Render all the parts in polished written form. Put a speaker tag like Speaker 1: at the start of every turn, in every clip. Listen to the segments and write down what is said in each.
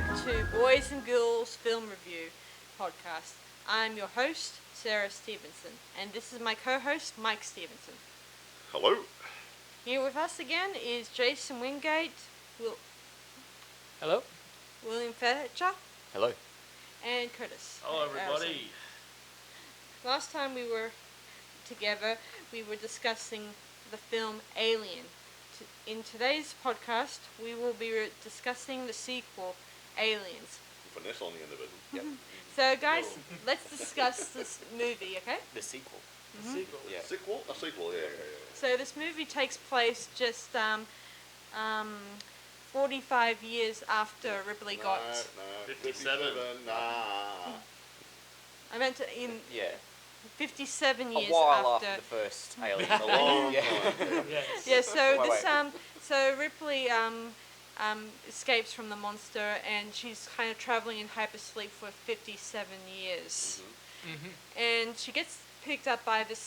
Speaker 1: back to Boys and Ghouls Film Review podcast. I'm your host, Sarah Stephenson, and this is my co-host, Mike Stephenson.
Speaker 2: Hello.
Speaker 1: Here with us again is Jason Wingate,
Speaker 3: Hello.
Speaker 1: William Fletcher,
Speaker 4: Hello.
Speaker 1: and Curtis
Speaker 5: Hello, everybody.
Speaker 1: Harrison. Last time we were together, we were discussing the film Alien. In today's podcast, we will be discussing the sequel, Aliens.
Speaker 2: Finesse on the end of it.
Speaker 4: Yep.
Speaker 1: So, guys, let's discuss this movie, okay?
Speaker 4: The sequel.
Speaker 3: The sequel.
Speaker 4: Yeah.
Speaker 2: Sequel? A sequel, yeah.
Speaker 1: So this movie takes place just 45 years after Ripley got...
Speaker 2: No,
Speaker 5: 57.
Speaker 2: Nah.
Speaker 1: I meant to, in
Speaker 4: Yeah.
Speaker 1: 57 years
Speaker 4: A while
Speaker 1: after...
Speaker 4: after the first Alien.
Speaker 2: A long
Speaker 4: Yeah.
Speaker 2: time.
Speaker 3: Yes.
Speaker 1: Yeah, so
Speaker 4: Wait,
Speaker 1: this
Speaker 4: wait.
Speaker 1: so Ripley escapes from the monster, and she's kind of traveling in hypersleep for 57 years.
Speaker 3: Mm-hmm.
Speaker 1: And she gets picked up by this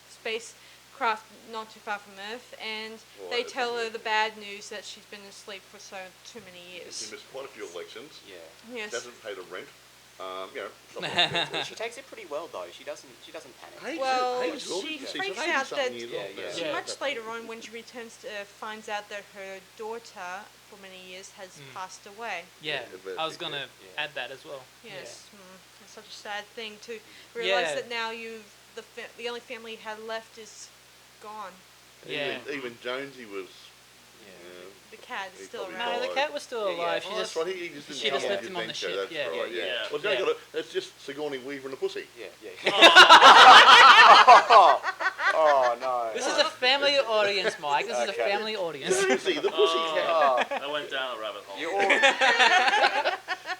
Speaker 1: spacecraft not too far from Earth, and they tell her the bad news that she's been asleep for too many
Speaker 2: She
Speaker 1: years.
Speaker 2: missed quite a few elections.
Speaker 4: Yeah.
Speaker 1: Yes.
Speaker 2: Doesn't pay the rent. Something like that.
Speaker 4: She takes it pretty well though. She doesn't panic.
Speaker 2: Hey,
Speaker 1: Well,
Speaker 2: hey,
Speaker 1: she
Speaker 2: she's
Speaker 1: freaks
Speaker 2: 80
Speaker 1: out
Speaker 2: something
Speaker 1: that-
Speaker 2: years
Speaker 4: Yeah,
Speaker 2: old now.
Speaker 4: yeah.
Speaker 1: She
Speaker 3: Yeah.
Speaker 1: much later on, when she returns, finds out that her daughter, for many years, has passed away.
Speaker 3: Yeah,
Speaker 2: Yeah,
Speaker 3: I was gonna
Speaker 4: yeah.
Speaker 3: add that as well.
Speaker 1: Yes, it's such a sad thing to realize
Speaker 3: Yeah.
Speaker 1: that now the only family you had left is gone.
Speaker 3: Yeah.
Speaker 2: Even Jonesy was.
Speaker 4: Yeah.
Speaker 1: The cat is
Speaker 2: He
Speaker 1: still
Speaker 2: probably
Speaker 1: around.
Speaker 3: No, the cat was still
Speaker 4: Yeah, yeah.
Speaker 3: alive.
Speaker 2: Oh,
Speaker 3: She
Speaker 2: that's
Speaker 3: just
Speaker 2: right. He just didn't
Speaker 3: she
Speaker 2: come
Speaker 3: just
Speaker 2: on
Speaker 3: left
Speaker 2: the
Speaker 3: him on the
Speaker 2: adventure,
Speaker 3: ship.
Speaker 2: That's
Speaker 3: Yeah.
Speaker 2: right. Yeah.
Speaker 5: Yeah.
Speaker 2: Well,
Speaker 3: Yeah.
Speaker 2: that's just Sigourney Weaver and a pussy.
Speaker 4: Yeah.
Speaker 5: Oh,
Speaker 4: Oh no.
Speaker 3: This is a family audience, Mike. This is a
Speaker 4: Okay.
Speaker 3: family audience.
Speaker 2: Seriously, the pussy cat.
Speaker 4: Oh,
Speaker 5: I went down a rabbit hole.
Speaker 4: you all,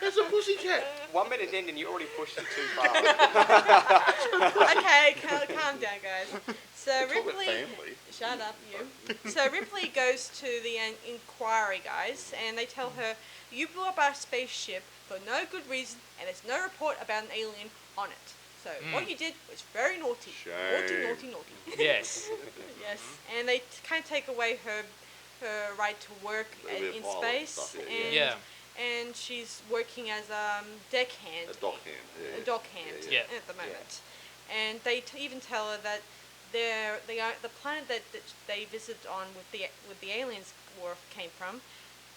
Speaker 2: That's a pussy cat.
Speaker 4: 1 minute in and you already pushed it too far.
Speaker 1: Okay, calm down, guys. So
Speaker 2: Talk about
Speaker 1: Ripley,
Speaker 2: family.
Speaker 1: shut up, you. So Ripley goes to the inquiry, guys, and they tell her, "You blew up our spaceship for no good reason, and there's no report about an alien on it. So what you did was very naughty.
Speaker 2: Shame.
Speaker 1: Naughty.
Speaker 3: Yes.
Speaker 1: Yes, and they kind of take away her right to work
Speaker 2: A bit of
Speaker 1: in
Speaker 2: pilot
Speaker 1: space,
Speaker 2: stuff, yeah,
Speaker 1: and
Speaker 3: Yeah.
Speaker 1: and she's working as a deckhand,
Speaker 2: A dockhand. Yeah.
Speaker 1: a dockhand
Speaker 3: Yeah.
Speaker 1: at the moment. And they even tell her that the planet that they visited on with the aliens came from.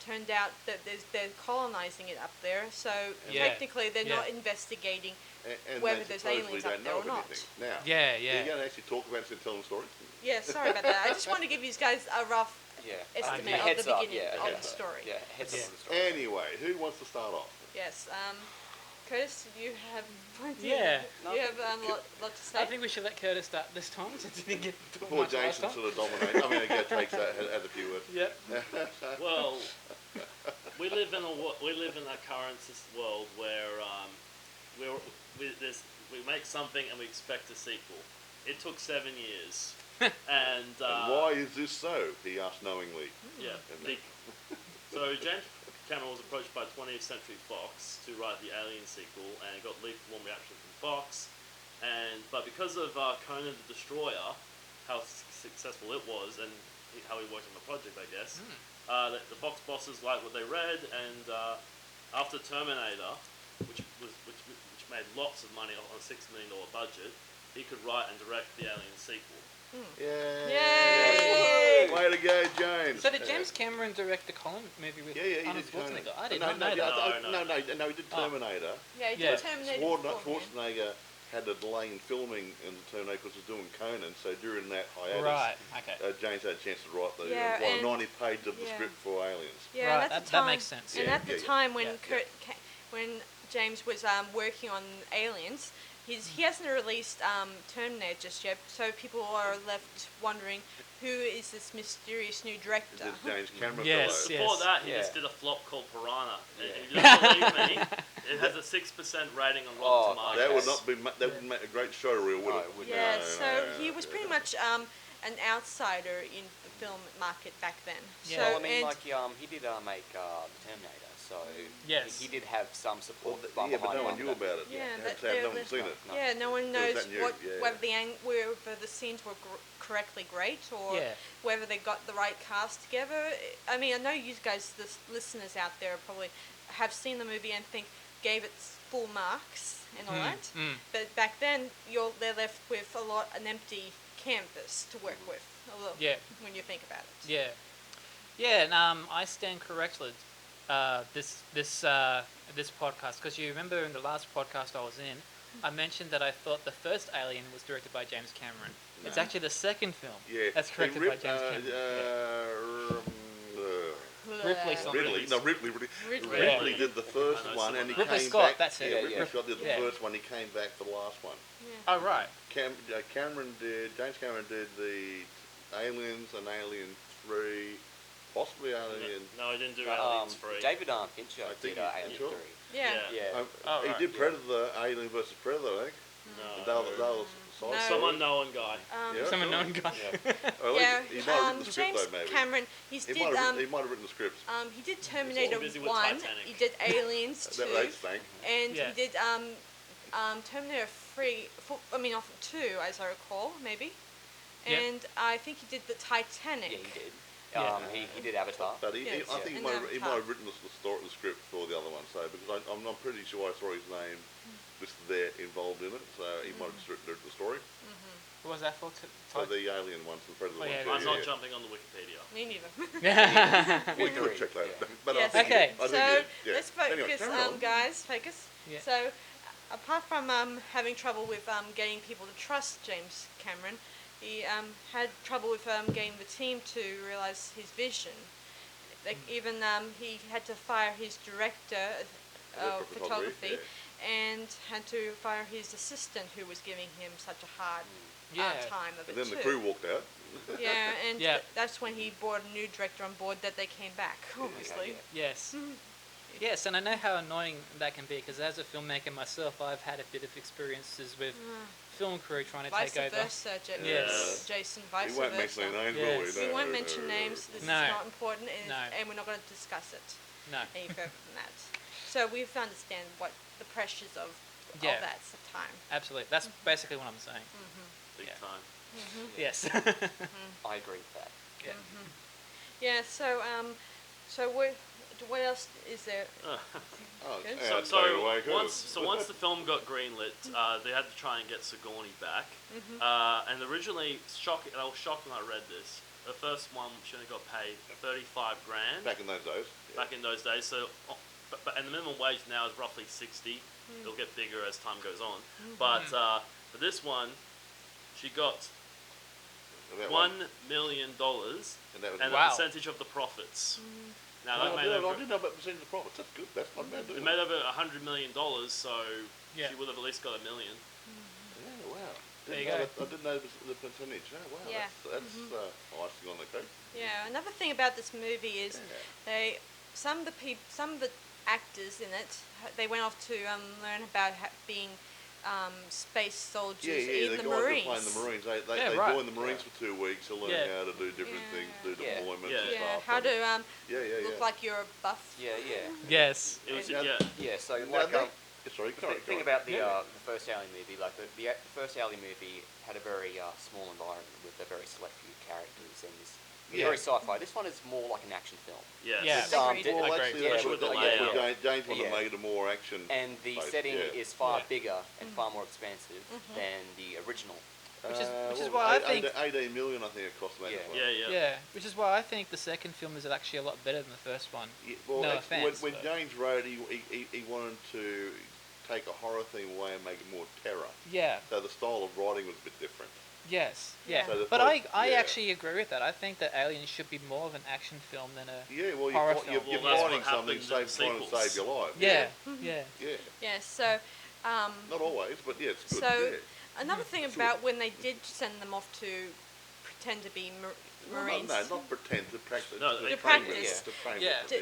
Speaker 1: Turned out that they're colonizing it up there, so
Speaker 3: Yeah.
Speaker 1: technically they're
Speaker 3: Yeah.
Speaker 1: not investigating
Speaker 2: And
Speaker 1: whether
Speaker 2: they
Speaker 1: there's
Speaker 2: supposedly
Speaker 1: aliens up
Speaker 2: don't
Speaker 1: there
Speaker 2: know
Speaker 1: or not.
Speaker 2: anything. Now,
Speaker 3: Yeah.
Speaker 2: are you
Speaker 3: Yeah.
Speaker 2: going to actually talk about it and tell the story?
Speaker 1: Yeah, sorry about that. I just want to give you guys a rough
Speaker 4: Yeah.
Speaker 1: estimate
Speaker 4: A
Speaker 1: of
Speaker 4: heads
Speaker 1: the
Speaker 4: up,
Speaker 1: beginning
Speaker 4: yeah, a
Speaker 1: of
Speaker 4: heads
Speaker 1: the
Speaker 4: up.
Speaker 1: story.
Speaker 4: Yeah. Heads
Speaker 3: Yeah.
Speaker 4: up on the story.
Speaker 2: Anyway, who wants to start off?
Speaker 1: Yes. Curtis, you have plenty.
Speaker 3: Yeah.
Speaker 1: You have lot to say.
Speaker 3: I think we should let Curtis start this time since he didn't get to talk
Speaker 2: Before
Speaker 3: much last
Speaker 2: Jason
Speaker 3: time.
Speaker 2: sort of dominates. I mean, again, takes that as a few words.
Speaker 3: Yep.
Speaker 5: well, we live in a current world where we make something and we expect a sequel. It took 7 years, and
Speaker 2: And why is this so? He asked knowingly.
Speaker 5: Yeah.
Speaker 2: And
Speaker 5: So James Cameron was approached by 20th Century Fox to write the Alien sequel, and it got warm reaction from Fox. But because of Conan the Destroyer, how successful it was, and how he worked on the project, I guess, the Fox bosses liked what they read, and after Terminator, which made lots of money on a $6 million budget, he could write and direct the Alien sequel.
Speaker 1: Yay!
Speaker 2: Way to go, James.
Speaker 3: So did James Cameron direct the Colin movie with
Speaker 2: Yeah, he
Speaker 3: Arnold
Speaker 2: did Conan.
Speaker 3: Schwarzenegger? I did not know that.
Speaker 2: No, he did Terminator.
Speaker 1: Yeah, he
Speaker 3: Yeah.
Speaker 1: did Terminator beforehand.
Speaker 2: Schwarzenegger had a delay in filming in the Terminator because he was doing Conan, so during that hiatus,
Speaker 3: Right. Okay.
Speaker 2: James had a chance to write the
Speaker 1: Yeah, and-
Speaker 2: 90 pages of the
Speaker 1: yeah.
Speaker 2: script for Aliens.
Speaker 1: Yeah,
Speaker 3: Right,
Speaker 1: and at
Speaker 3: that-
Speaker 1: the
Speaker 3: that
Speaker 1: time,
Speaker 3: makes sense.
Speaker 1: And
Speaker 2: Yeah,
Speaker 1: at the
Speaker 2: yeah,
Speaker 1: time when
Speaker 3: yeah.
Speaker 1: when James was working on Aliens, he hasn't released Terminator just yet, so people are left wondering who is this mysterious new
Speaker 2: Is
Speaker 1: director.
Speaker 2: this James Cameron
Speaker 3: Yes,
Speaker 2: fellow?
Speaker 5: Before that, he
Speaker 4: Yeah.
Speaker 5: just did a flop called Piranha. And if you don't believe me, it has a 6% rating on Rotten Tomatoes.
Speaker 2: That would not be. That wouldn't make a great show reel, would
Speaker 4: No,
Speaker 2: it?
Speaker 4: it wouldn't.
Speaker 1: Yeah,
Speaker 2: No,
Speaker 1: so
Speaker 2: no,
Speaker 1: he was pretty much an outsider in the film market back then.
Speaker 3: Yeah.
Speaker 1: So
Speaker 4: Well, I mean,
Speaker 1: and
Speaker 4: like he did make the Terminator, so so
Speaker 3: Yes.
Speaker 4: he did have some support.
Speaker 2: Well, yeah, but no one
Speaker 4: behind
Speaker 2: knew
Speaker 4: it.
Speaker 2: about it.
Speaker 1: Yeah,
Speaker 2: no
Speaker 1: that
Speaker 2: one
Speaker 1: they're-
Speaker 2: seen it.
Speaker 4: No.
Speaker 1: Yeah, no one
Speaker 2: It was
Speaker 1: knows
Speaker 2: that new,
Speaker 1: what
Speaker 2: yeah.
Speaker 1: whether the scenes were correctly great or
Speaker 3: Yeah.
Speaker 1: whether they got the right cast together. I mean, I know you guys, the listeners out there, probably have seen the movie and gave it full marks and all that. But back then, they're left with an empty canvas to work with. A little,
Speaker 3: Yeah.
Speaker 1: when you think about it.
Speaker 3: Yeah. Yeah, and I stand corrected. This podcast, because you remember in the last podcast I was in, I mentioned that I thought the first Alien was directed by James Cameron. It's actually the second film
Speaker 2: Yeah.
Speaker 3: that's directed by James Cameron. Ripley something.
Speaker 2: Ripley did the first
Speaker 5: I know
Speaker 2: one, and he
Speaker 3: Ridley
Speaker 2: came
Speaker 3: Scott,
Speaker 2: back.
Speaker 3: that's it.
Speaker 2: Yeah,
Speaker 4: Yeah,
Speaker 2: Ridley
Speaker 4: yeah.
Speaker 2: Scott did the
Speaker 3: Yeah.
Speaker 2: first one. He came back for the last one.
Speaker 3: Oh, right.
Speaker 2: James Cameron did the Aliens and Alien 3, possibly Alien.
Speaker 5: No, I didn't do Aliens 3.
Speaker 4: David Fincher
Speaker 2: I think
Speaker 4: did
Speaker 2: he-
Speaker 4: Alien
Speaker 2: sure.
Speaker 4: 3.
Speaker 1: Yeah.
Speaker 4: Yeah.
Speaker 3: Oh,
Speaker 2: He
Speaker 3: right,
Speaker 2: did
Speaker 4: yeah.
Speaker 2: Predator, Alien versus Predator, I think.
Speaker 5: No.
Speaker 2: That was
Speaker 1: No.
Speaker 5: Some unknown guy.
Speaker 2: Yeah.
Speaker 3: Some unknown guy.
Speaker 2: Oh,
Speaker 1: Yeah,
Speaker 2: he might have written the script
Speaker 1: James
Speaker 2: though, maybe.
Speaker 1: Cameron,
Speaker 2: He might have written the script.
Speaker 1: he did Terminator
Speaker 5: busy with
Speaker 1: 1,
Speaker 5: Titanic.
Speaker 1: he did Aliens 2,
Speaker 2: That stank.
Speaker 1: and
Speaker 3: Yeah.
Speaker 1: he did Terminator 3, 2 as I recall, maybe.
Speaker 3: Yeah.
Speaker 1: And I think he did the Titanic.
Speaker 4: Yeah, he did.
Speaker 3: Yeah.
Speaker 4: He did Avatar.
Speaker 2: But
Speaker 1: Yes,
Speaker 2: I think he
Speaker 1: and
Speaker 2: might have
Speaker 1: Avatar.
Speaker 2: written the script for the other one, so because I'm pretty sure I saw his name listed there involved in it, so he might have just written the story.
Speaker 3: What was that for?
Speaker 2: So the Alien ones and Predator
Speaker 3: Oh, yeah,
Speaker 2: ones.
Speaker 5: I'm not jumping on the Wikipedia.
Speaker 1: Me neither.
Speaker 2: We could
Speaker 4: Agree,
Speaker 2: check that.
Speaker 4: yeah.
Speaker 2: But
Speaker 1: Yes.
Speaker 2: I think
Speaker 3: Okay.
Speaker 2: I think
Speaker 1: So
Speaker 2: yeah.
Speaker 1: let's
Speaker 2: Anyway,
Speaker 1: focus,
Speaker 2: carry on.
Speaker 1: guys. Focus.
Speaker 3: Yeah.
Speaker 1: So, apart from having trouble with getting people to trust James Cameron, he had trouble with getting the team to realize his vision. Like even he had to fire his director of
Speaker 2: for
Speaker 1: photography,
Speaker 2: yeah.
Speaker 1: and had to fire his assistant who was giving him such a hard
Speaker 3: Yeah.
Speaker 1: time of
Speaker 2: And
Speaker 1: it
Speaker 2: then the
Speaker 1: too.
Speaker 2: crew walked out.
Speaker 1: Yeah, and
Speaker 3: Yeah.
Speaker 1: that's when he brought a new director on board that they came back, obviously.
Speaker 3: Yes. Yes, and I know how annoying that can be, because as a filmmaker myself, I've had a bit of experiences with film crew trying to
Speaker 1: Vice
Speaker 3: take over.
Speaker 1: versa,
Speaker 3: Yes.
Speaker 1: Jason,
Speaker 2: We
Speaker 1: vice
Speaker 2: won't mention
Speaker 1: versa.
Speaker 2: any names,
Speaker 3: Yes.
Speaker 2: will we?
Speaker 1: We
Speaker 2: No,
Speaker 1: won't
Speaker 2: no,
Speaker 1: mention
Speaker 2: no,
Speaker 1: names.
Speaker 2: no.
Speaker 1: This
Speaker 3: No.
Speaker 1: is not important,
Speaker 3: No.
Speaker 1: and we're not going to discuss it
Speaker 3: No.
Speaker 1: any further than that. So we have to understand what the pressures of
Speaker 3: Yeah.
Speaker 1: all that time.
Speaker 3: Absolutely. That's basically what I'm saying.
Speaker 5: Big
Speaker 3: Yeah.
Speaker 5: time.
Speaker 3: Yes.
Speaker 4: I agree with that.
Speaker 3: Yeah.
Speaker 1: Yeah. So what else is there?
Speaker 2: Oh,
Speaker 1: Good.
Speaker 2: yeah,
Speaker 5: So,
Speaker 2: I'd say away,
Speaker 5: so
Speaker 2: good.
Speaker 5: once the film got greenlit, they had to try and get Sigourney back. And originally, I was shocked when I read this. The first one, she only got paid $35,000
Speaker 2: Back in those days. Yeah.
Speaker 5: back in those days. So, and the minimum wage now is roughly 60. It'll get bigger as time goes on. But for this one, she got
Speaker 2: And that
Speaker 5: $1 million
Speaker 2: and that was
Speaker 5: and
Speaker 3: Wow.
Speaker 5: a percentage of the profits. Now
Speaker 2: I
Speaker 5: that made
Speaker 2: didn't
Speaker 5: over,
Speaker 2: know about percentage of profits. That's good. That's not bad.
Speaker 5: it made over $100 million, so
Speaker 3: Yeah.
Speaker 5: she would have at least got $1 million.
Speaker 2: Yeah, wow.
Speaker 3: There you
Speaker 2: Didn't know
Speaker 3: go.
Speaker 2: that- I didn't know the percentage. Oh, wow.
Speaker 1: Yeah.
Speaker 2: That's icing on the cake.
Speaker 1: Yeah. Another thing about this movie is some of the actors in it, they went off to learn about being space soldiers in the
Speaker 2: guys
Speaker 1: Marines.
Speaker 2: were playing the Marines. They
Speaker 3: Yeah, right.
Speaker 2: joined the Marines for 2 weeks to learn
Speaker 3: Yeah.
Speaker 2: how to do different things, do
Speaker 4: Yeah.
Speaker 2: deployments
Speaker 5: Yeah.
Speaker 2: and
Speaker 1: Yeah,
Speaker 2: stuff.
Speaker 1: how
Speaker 2: and-
Speaker 1: to
Speaker 2: yeah.
Speaker 1: look like you're a buff.
Speaker 4: Yeah, yeah.
Speaker 3: Yes.
Speaker 5: It was,
Speaker 2: Yeah.
Speaker 5: yeah.
Speaker 4: Yeah, so
Speaker 2: Now
Speaker 4: like,
Speaker 2: they- sorry,
Speaker 4: the
Speaker 2: sorry,
Speaker 4: thing
Speaker 2: go on.
Speaker 4: about the
Speaker 3: Yeah.
Speaker 4: the first Alien movie, like the first Alien movie had a very small environment with a very select few characters and this
Speaker 2: Yeah.
Speaker 4: very sci-fi. This one is more like an action film.
Speaker 5: Yes.
Speaker 3: Yeah.
Speaker 4: It's,
Speaker 1: Agreed.
Speaker 2: Well,
Speaker 3: Agreed.
Speaker 2: actually,
Speaker 4: Yeah,
Speaker 2: that's
Speaker 5: with
Speaker 2: what
Speaker 5: the
Speaker 2: that's what
Speaker 5: layout.
Speaker 2: James wanted to
Speaker 4: Yeah.
Speaker 2: make it a more action.
Speaker 4: And the
Speaker 2: based,
Speaker 4: setting
Speaker 2: yeah.
Speaker 4: is far
Speaker 3: Yeah.
Speaker 4: bigger and far more expansive than the original.
Speaker 3: Which is
Speaker 2: Well,
Speaker 3: why I think
Speaker 2: 18 million, I think it cost that.
Speaker 4: Yeah.
Speaker 2: as well.
Speaker 5: Yeah.
Speaker 3: yeah, which is why I think the second film is actually a lot better than the first one.
Speaker 2: Yeah, well,
Speaker 3: No
Speaker 2: actually,
Speaker 3: offense,
Speaker 2: when
Speaker 3: but-
Speaker 2: James wrote, he wanted to take a horror theme away and make it more terror.
Speaker 3: Yeah.
Speaker 2: So the style of writing was a bit different.
Speaker 3: Yes.
Speaker 1: Yeah.
Speaker 3: Yeah.
Speaker 2: So the
Speaker 3: But
Speaker 2: first-
Speaker 3: I
Speaker 2: yeah.
Speaker 3: actually agree with that. I think that Aliens should be more of an action film than a.
Speaker 2: Yeah, well,
Speaker 3: Horror
Speaker 2: you're
Speaker 3: film.
Speaker 2: you're
Speaker 5: Well, that's
Speaker 2: fighting
Speaker 5: what
Speaker 2: something,
Speaker 5: happened in
Speaker 2: trying to
Speaker 5: sequels.
Speaker 2: save your life.
Speaker 3: Yeah. Yeah.
Speaker 2: Yeah.
Speaker 1: Yeah. So.
Speaker 2: Not always, but yeah, it's good.
Speaker 1: So,
Speaker 2: yeah.
Speaker 1: Another thing about when they did send them off to pretend to be Marines.
Speaker 2: No, not pretend to practice.
Speaker 5: No,
Speaker 2: to
Speaker 5: they
Speaker 2: train
Speaker 1: practice.
Speaker 2: with, to train
Speaker 3: Yeah.
Speaker 2: with,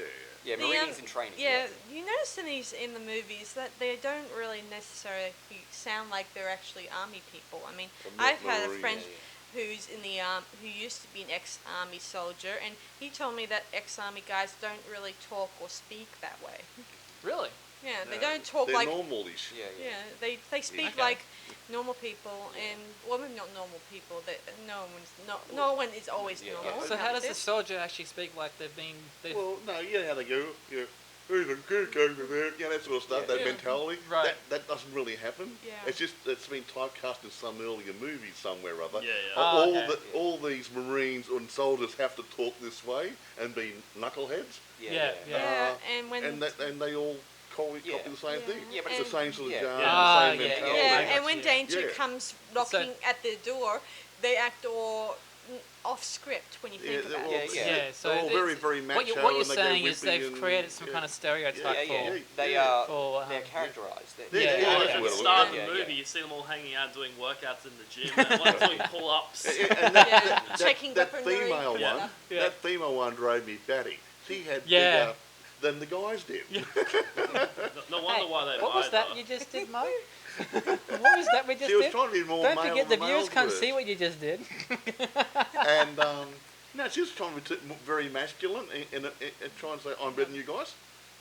Speaker 4: Yeah,
Speaker 1: The,
Speaker 4: Marines in training.
Speaker 1: Yeah, you notice in the movies that they don't really necessarily sound like they're actually army people. I mean,
Speaker 2: They're not
Speaker 1: I've had a
Speaker 2: Marines.
Speaker 1: friend who's in the who used to be an ex-army soldier, and he told me that ex-army guys don't really talk or speak that way.
Speaker 3: Really?
Speaker 1: Yeah, they
Speaker 2: No,
Speaker 1: don't talk
Speaker 2: they're
Speaker 1: like
Speaker 2: normal-ish.
Speaker 1: yeah, they speak
Speaker 3: Okay.
Speaker 1: like normal people, and well, maybe not normal people. That no one is always
Speaker 4: Yeah.
Speaker 1: normal.
Speaker 3: So how does the
Speaker 1: this?
Speaker 3: soldier actually speak like they've
Speaker 2: Well, no, you know how they go, who's a good guy over there, that sort of stuff, that
Speaker 1: Yeah.
Speaker 2: mentality.
Speaker 3: Right.
Speaker 2: That doesn't really happen.
Speaker 1: Yeah.
Speaker 2: It's been typecast in some earlier movie somewhere or other.
Speaker 5: Yeah, yeah.
Speaker 3: Oh, okay.
Speaker 2: All these Marines and soldiers have to talk this way and be knuckleheads,
Speaker 3: Yeah.
Speaker 1: Yeah, and when
Speaker 2: and they all copy
Speaker 4: Yeah.
Speaker 2: the same thing.
Speaker 4: Yeah, but
Speaker 2: it's the same sort of
Speaker 4: yeah.
Speaker 2: jargon,
Speaker 3: Ah,
Speaker 2: the same
Speaker 3: yeah,
Speaker 2: mentality.
Speaker 3: I
Speaker 1: yeah,
Speaker 3: got
Speaker 1: and when
Speaker 3: you.
Speaker 1: danger
Speaker 2: Yeah.
Speaker 1: comes knocking at their door, they act all off script when you think
Speaker 2: they're
Speaker 1: about
Speaker 2: all-
Speaker 1: it.
Speaker 3: Yeah, so
Speaker 2: they're all very,
Speaker 3: it's-
Speaker 2: very macho.
Speaker 3: what you're
Speaker 2: and they go
Speaker 3: saying is
Speaker 2: wimpy
Speaker 3: they've
Speaker 2: and-
Speaker 3: created some
Speaker 2: yeah.
Speaker 3: kind of stereotype
Speaker 4: Yeah, yeah.
Speaker 3: for
Speaker 4: They
Speaker 2: yeah.
Speaker 4: are.
Speaker 3: for
Speaker 4: They're characterized.
Speaker 2: Yeah,
Speaker 3: Yeah,
Speaker 2: yeah,
Speaker 3: okay.
Speaker 2: that's
Speaker 5: At the
Speaker 2: what it
Speaker 5: start of
Speaker 4: Yeah,
Speaker 5: the
Speaker 4: yeah.
Speaker 5: movie, you see them all hanging out doing workouts in the gym, and one doing pull-ups.
Speaker 2: And
Speaker 1: Yeah, checking
Speaker 2: that
Speaker 1: weaponry.
Speaker 2: female
Speaker 5: Yeah.
Speaker 2: one,
Speaker 3: Yeah.
Speaker 2: that female one drove me batty. She had
Speaker 3: Yeah.
Speaker 2: bigger than the guys did.
Speaker 5: No wonder why they
Speaker 3: what was
Speaker 5: lied,
Speaker 3: that
Speaker 5: though.
Speaker 3: you just did, Mo? What was that we just
Speaker 2: She was
Speaker 3: did?
Speaker 2: trying to be more
Speaker 3: Don't
Speaker 2: male
Speaker 3: forget the
Speaker 2: than
Speaker 3: viewers
Speaker 2: males
Speaker 3: can't
Speaker 2: were.
Speaker 3: see what you just did.
Speaker 2: And no, she was trying to be very masculine and trying to say, I'm better than you guys,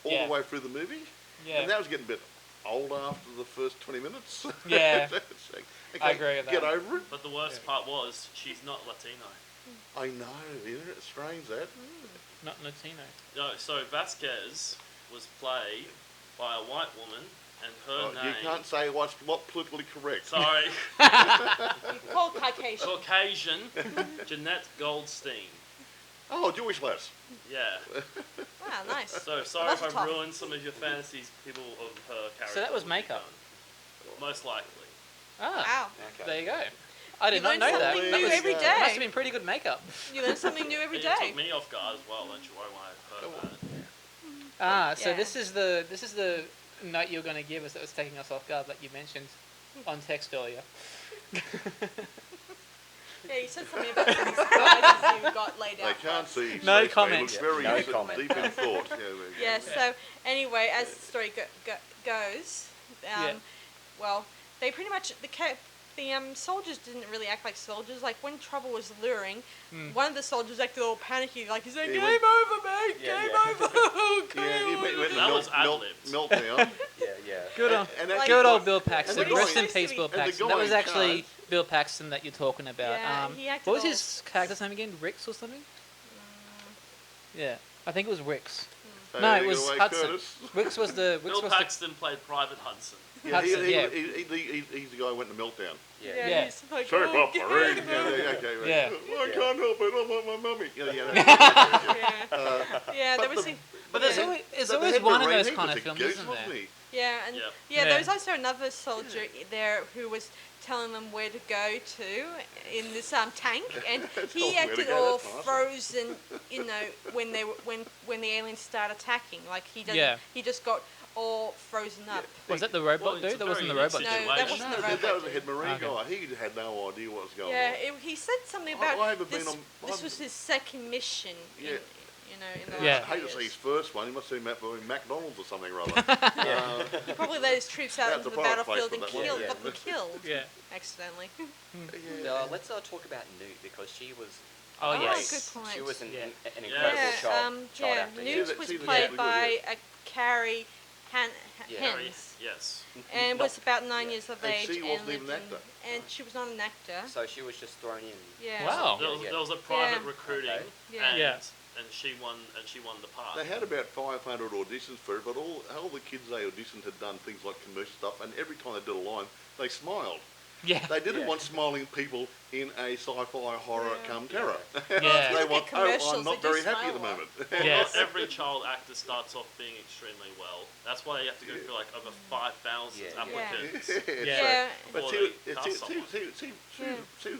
Speaker 2: all
Speaker 3: Yeah.
Speaker 2: the way through the movie.
Speaker 3: Yeah.
Speaker 2: And that was getting a bit old after the first 20 minutes.
Speaker 3: Yeah.
Speaker 2: It's like,
Speaker 3: I agree with
Speaker 2: Get
Speaker 3: that.
Speaker 2: over it.
Speaker 5: But the worst part was, she's not Latino.
Speaker 2: I know, isn't it strange that?
Speaker 3: Not Latino.
Speaker 5: No, so Vasquez was played by a white woman, and her
Speaker 2: You
Speaker 5: name...
Speaker 2: can't say what's politically correct.
Speaker 5: Sorry.
Speaker 1: You call Caucasian.
Speaker 5: Caucasian Jeanette Goldstein.
Speaker 2: Oh, Jewish lass.
Speaker 5: Yeah.
Speaker 1: Wow, nice.
Speaker 5: So sorry
Speaker 1: That's
Speaker 5: if I
Speaker 1: tough.
Speaker 5: ruined some of your fantasies, people of her character.
Speaker 3: So that was makeup?
Speaker 5: Most likely.
Speaker 3: Ah,
Speaker 1: Wow.
Speaker 4: Okay.
Speaker 3: there you go. I did
Speaker 1: You
Speaker 3: not
Speaker 1: learn
Speaker 3: know that.
Speaker 1: something
Speaker 3: That
Speaker 1: new
Speaker 3: was,
Speaker 1: every
Speaker 3: must have
Speaker 1: day.
Speaker 3: been pretty good makeup.
Speaker 1: You learn something new every
Speaker 5: It
Speaker 1: day.
Speaker 5: took me off guard as well, don't you worry when I heard about it.
Speaker 3: Ah, so
Speaker 1: Yeah.
Speaker 3: this is the note you were going to give us that was taking us off guard that you mentioned on text earlier.
Speaker 1: Yeah, you said something about some surprises you got laid
Speaker 2: They
Speaker 1: out.
Speaker 2: can't see his
Speaker 3: No
Speaker 2: face,
Speaker 3: comment.
Speaker 2: He looks very
Speaker 4: No
Speaker 2: deep
Speaker 4: comment.
Speaker 2: in thought.
Speaker 1: Yeah, so anyway, as the story goes,
Speaker 3: Yeah.
Speaker 1: well, they pretty much, the soldiers didn't really act like soldiers. Like, when trouble was luring, one of the soldiers acted all panicky, like, he's like,
Speaker 2: He
Speaker 1: game
Speaker 2: went-
Speaker 1: over, mate,
Speaker 4: Yeah,
Speaker 1: game
Speaker 4: yeah.
Speaker 1: over,
Speaker 2: Yeah, he
Speaker 1: game
Speaker 2: went
Speaker 1: over.
Speaker 5: That was ad-libbed.
Speaker 2: meltdown.
Speaker 4: Yeah, yeah.
Speaker 3: Good on,
Speaker 2: And
Speaker 1: Like-
Speaker 2: actually
Speaker 3: good old
Speaker 2: quite-
Speaker 3: Bill Paxton.
Speaker 2: and the
Speaker 3: Rest
Speaker 2: guy-
Speaker 3: in peace, Bill
Speaker 2: and the
Speaker 3: Paxton.
Speaker 2: guy
Speaker 3: That was
Speaker 2: in
Speaker 3: actually
Speaker 2: charge-
Speaker 3: Bill Paxton that you're talking about.
Speaker 1: Yeah, he acted
Speaker 3: what was
Speaker 1: all-
Speaker 3: his character's name again? Ricks or something? Yeah, I think it was Ricks.
Speaker 2: Take
Speaker 3: No, it was
Speaker 2: away,
Speaker 3: Hudson.
Speaker 2: Curtis.
Speaker 3: Ricks was the
Speaker 5: Bill Paxton played Private Hudson.
Speaker 2: Yeah,
Speaker 3: Hudson, yeah.
Speaker 2: He's the guy who went to meltdown.
Speaker 4: Yeah.
Speaker 3: Yeah.
Speaker 1: He's like,
Speaker 2: Sorry,
Speaker 1: oh,
Speaker 2: Papa.
Speaker 1: game
Speaker 2: Right.
Speaker 1: over.
Speaker 2: Okay, right.
Speaker 3: Yeah.
Speaker 2: Oh, I can't help it. I want my mummy. Yeah.
Speaker 1: Yeah, there
Speaker 2: But
Speaker 1: was
Speaker 2: the-
Speaker 3: But there's
Speaker 2: Yeah.
Speaker 3: always, there's
Speaker 2: But the
Speaker 3: always
Speaker 2: head
Speaker 3: one of
Speaker 2: Marine,
Speaker 3: those
Speaker 2: he
Speaker 3: kind
Speaker 2: was
Speaker 3: of
Speaker 2: a
Speaker 3: films,
Speaker 2: goose,
Speaker 3: isn't
Speaker 2: wasn't
Speaker 3: there?
Speaker 2: he?
Speaker 1: Yeah, and
Speaker 5: Yep.
Speaker 1: yeah,
Speaker 3: Yeah.
Speaker 1: there was also another soldier there who was telling them where to go to in this tank, and he
Speaker 2: Where to
Speaker 1: acted
Speaker 2: go,
Speaker 1: all
Speaker 2: that's nice.
Speaker 1: frozen, you know, when the aliens start attacking. Like he doesn't,
Speaker 3: Yeah.
Speaker 1: he just got all frozen up.
Speaker 3: Was that the robot
Speaker 5: Well, it's a
Speaker 3: dude? That wasn't the
Speaker 5: very
Speaker 3: robot
Speaker 5: unique
Speaker 3: dude.
Speaker 1: No, that
Speaker 5: situation.
Speaker 1: wasn't the
Speaker 2: That
Speaker 1: robot.
Speaker 2: was the head Marine
Speaker 3: Okay.
Speaker 2: guy. He had no idea what was going
Speaker 1: Yeah,
Speaker 2: on.
Speaker 1: he said something
Speaker 2: I
Speaker 1: about
Speaker 2: haven't been
Speaker 1: this.
Speaker 2: on-
Speaker 1: This
Speaker 2: I've-
Speaker 1: was his second mission.
Speaker 2: Yeah.
Speaker 1: In the
Speaker 3: Yeah.
Speaker 1: last
Speaker 2: I hate to
Speaker 1: years.
Speaker 2: say his first one. He must have been McDonald's or something or other.
Speaker 1: He probably led his troops out
Speaker 2: That's
Speaker 1: into
Speaker 2: the
Speaker 1: the
Speaker 2: product
Speaker 1: battlefield
Speaker 2: placement,
Speaker 1: and
Speaker 2: that one.
Speaker 1: killed,
Speaker 4: Yeah.
Speaker 1: got them killed
Speaker 3: Yeah.
Speaker 1: accidentally.
Speaker 4: Let's talk about Newt because she was.
Speaker 3: Oh,
Speaker 1: Oh,
Speaker 3: yes.
Speaker 1: good point.
Speaker 4: She was an,
Speaker 3: Yeah.
Speaker 4: an incredible
Speaker 1: Yeah,
Speaker 4: child
Speaker 1: yeah.
Speaker 4: actor.
Speaker 1: Newt
Speaker 2: that-
Speaker 1: was
Speaker 2: see that
Speaker 1: played
Speaker 2: really
Speaker 1: by
Speaker 2: good,
Speaker 1: Carrie
Speaker 4: Yeah.
Speaker 1: Hens,
Speaker 5: Yes.
Speaker 1: and
Speaker 4: Not-
Speaker 1: was about 9
Speaker 4: yeah.
Speaker 1: years of
Speaker 2: And
Speaker 1: age.
Speaker 2: she wasn't even
Speaker 1: lived
Speaker 2: an
Speaker 1: in-
Speaker 2: actor.
Speaker 1: And she was not an actor.
Speaker 4: So she was just thrown in.
Speaker 1: Yeah.
Speaker 3: Wow.
Speaker 5: There was a private
Speaker 1: Yeah.
Speaker 5: recruiting,
Speaker 4: Okay.
Speaker 1: Yeah.
Speaker 3: Yeah.
Speaker 5: and she won the part.
Speaker 2: They had about 500 auditions for it, but all the kids they auditioned had done things like commercial stuff, and every time they did a line, they smiled.
Speaker 3: Yeah.
Speaker 2: They didn't
Speaker 4: Yeah.
Speaker 2: want smiling people in a sci-fi horror
Speaker 1: Yeah.
Speaker 2: come terror.
Speaker 3: Yeah.
Speaker 2: They
Speaker 1: Look at
Speaker 2: want,
Speaker 1: commercials,
Speaker 2: I'm not
Speaker 1: they do
Speaker 2: very happy at the
Speaker 1: smile a lot.
Speaker 2: moment.
Speaker 3: Yes.
Speaker 5: Not every child actor starts off being extremely well. That's why you have to go through like over 5,000
Speaker 4: Yeah.
Speaker 5: applicants.
Speaker 1: Yeah.
Speaker 2: But
Speaker 5: Before
Speaker 2: she,
Speaker 5: they cast someone.
Speaker 2: she was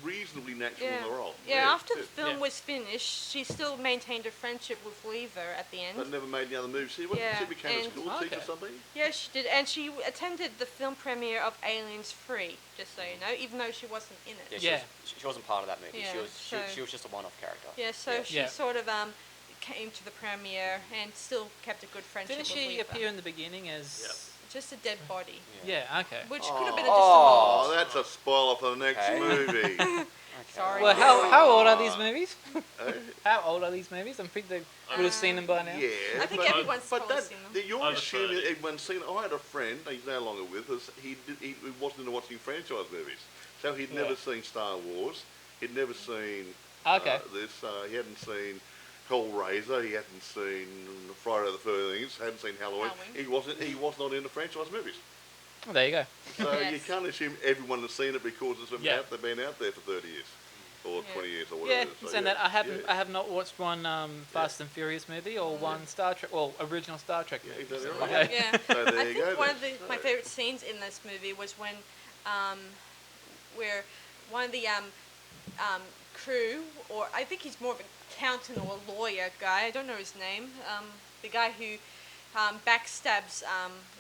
Speaker 2: reasonably natural in
Speaker 1: Yeah.
Speaker 2: the role.
Speaker 1: Yeah, after the
Speaker 2: yeah.
Speaker 1: film
Speaker 3: Yeah.
Speaker 1: was finished, she still maintained a friendship with Weaver at the end.
Speaker 2: But never made any other moves. She
Speaker 1: Yeah,
Speaker 2: became a
Speaker 1: and-
Speaker 2: school teacher or
Speaker 3: Okay.
Speaker 2: something.
Speaker 1: Yeah, she did, and she attended the film premiere of Aliens 3, just so you know, even though she wasn't in it.
Speaker 4: Yeah,
Speaker 3: Yeah.
Speaker 4: she wasn't part of that movie.
Speaker 1: Yeah,
Speaker 4: she was
Speaker 1: so-
Speaker 4: she was just a one-off character.
Speaker 1: Yeah, so
Speaker 4: Yeah.
Speaker 1: she
Speaker 3: Yeah.
Speaker 1: sort of came to the premiere and still kept a good friendship
Speaker 3: Didn't
Speaker 1: with
Speaker 3: she
Speaker 1: Weaver.
Speaker 3: appear in the beginning as
Speaker 5: Yep.
Speaker 1: just a dead body,
Speaker 3: Yeah, okay.
Speaker 1: which could have been a
Speaker 2: Oh,
Speaker 1: distant
Speaker 2: that's a spoiler for the next
Speaker 4: Okay.
Speaker 2: movie.
Speaker 4: Okay.
Speaker 1: Sorry.
Speaker 3: Well, how old are these movies?
Speaker 2: Eh?
Speaker 3: How old are these movies? I think they would have seen them by now.
Speaker 2: Yeah,
Speaker 1: I think
Speaker 2: but,
Speaker 1: everyone's
Speaker 2: but
Speaker 1: probably
Speaker 2: that,
Speaker 1: seen them.
Speaker 2: that you're
Speaker 5: Over
Speaker 2: assuming
Speaker 5: 30.
Speaker 2: everyone's seen it. I had a friend, he's no longer with us, he wasn't into watching franchise movies. So he'd never seen Star Wars, he'd never seen
Speaker 3: Okay.
Speaker 2: this, he hadn't seen Hellraiser, he hadn't seen Friday the 13th, hadn't seen Halloween. He was not into franchise movies.
Speaker 3: Well, there you go.
Speaker 2: So you
Speaker 1: Yes.
Speaker 2: can't assume everyone has seen it because it's been
Speaker 3: Yeah.
Speaker 2: they've been out there for 30 years. Or
Speaker 1: Yeah.
Speaker 2: 20 years or
Speaker 3: Yeah,
Speaker 2: whatever it is. So,
Speaker 3: saying
Speaker 2: yeah.
Speaker 3: that I
Speaker 2: Yeah.
Speaker 3: have not watched one Fast and Furious movie or one Star Trek, well, original Star Trek
Speaker 2: Yeah,
Speaker 3: movie.
Speaker 2: exactly
Speaker 3: so,
Speaker 2: right.
Speaker 3: okay.
Speaker 1: Yeah.
Speaker 2: So there
Speaker 1: I
Speaker 2: you
Speaker 1: think
Speaker 2: go
Speaker 1: one
Speaker 2: then.
Speaker 1: of my favorite scenes in this movie was when, where one of the crew, or I think he's more of an accountant or a lawyer guy. I don't know his name. The guy who backstabs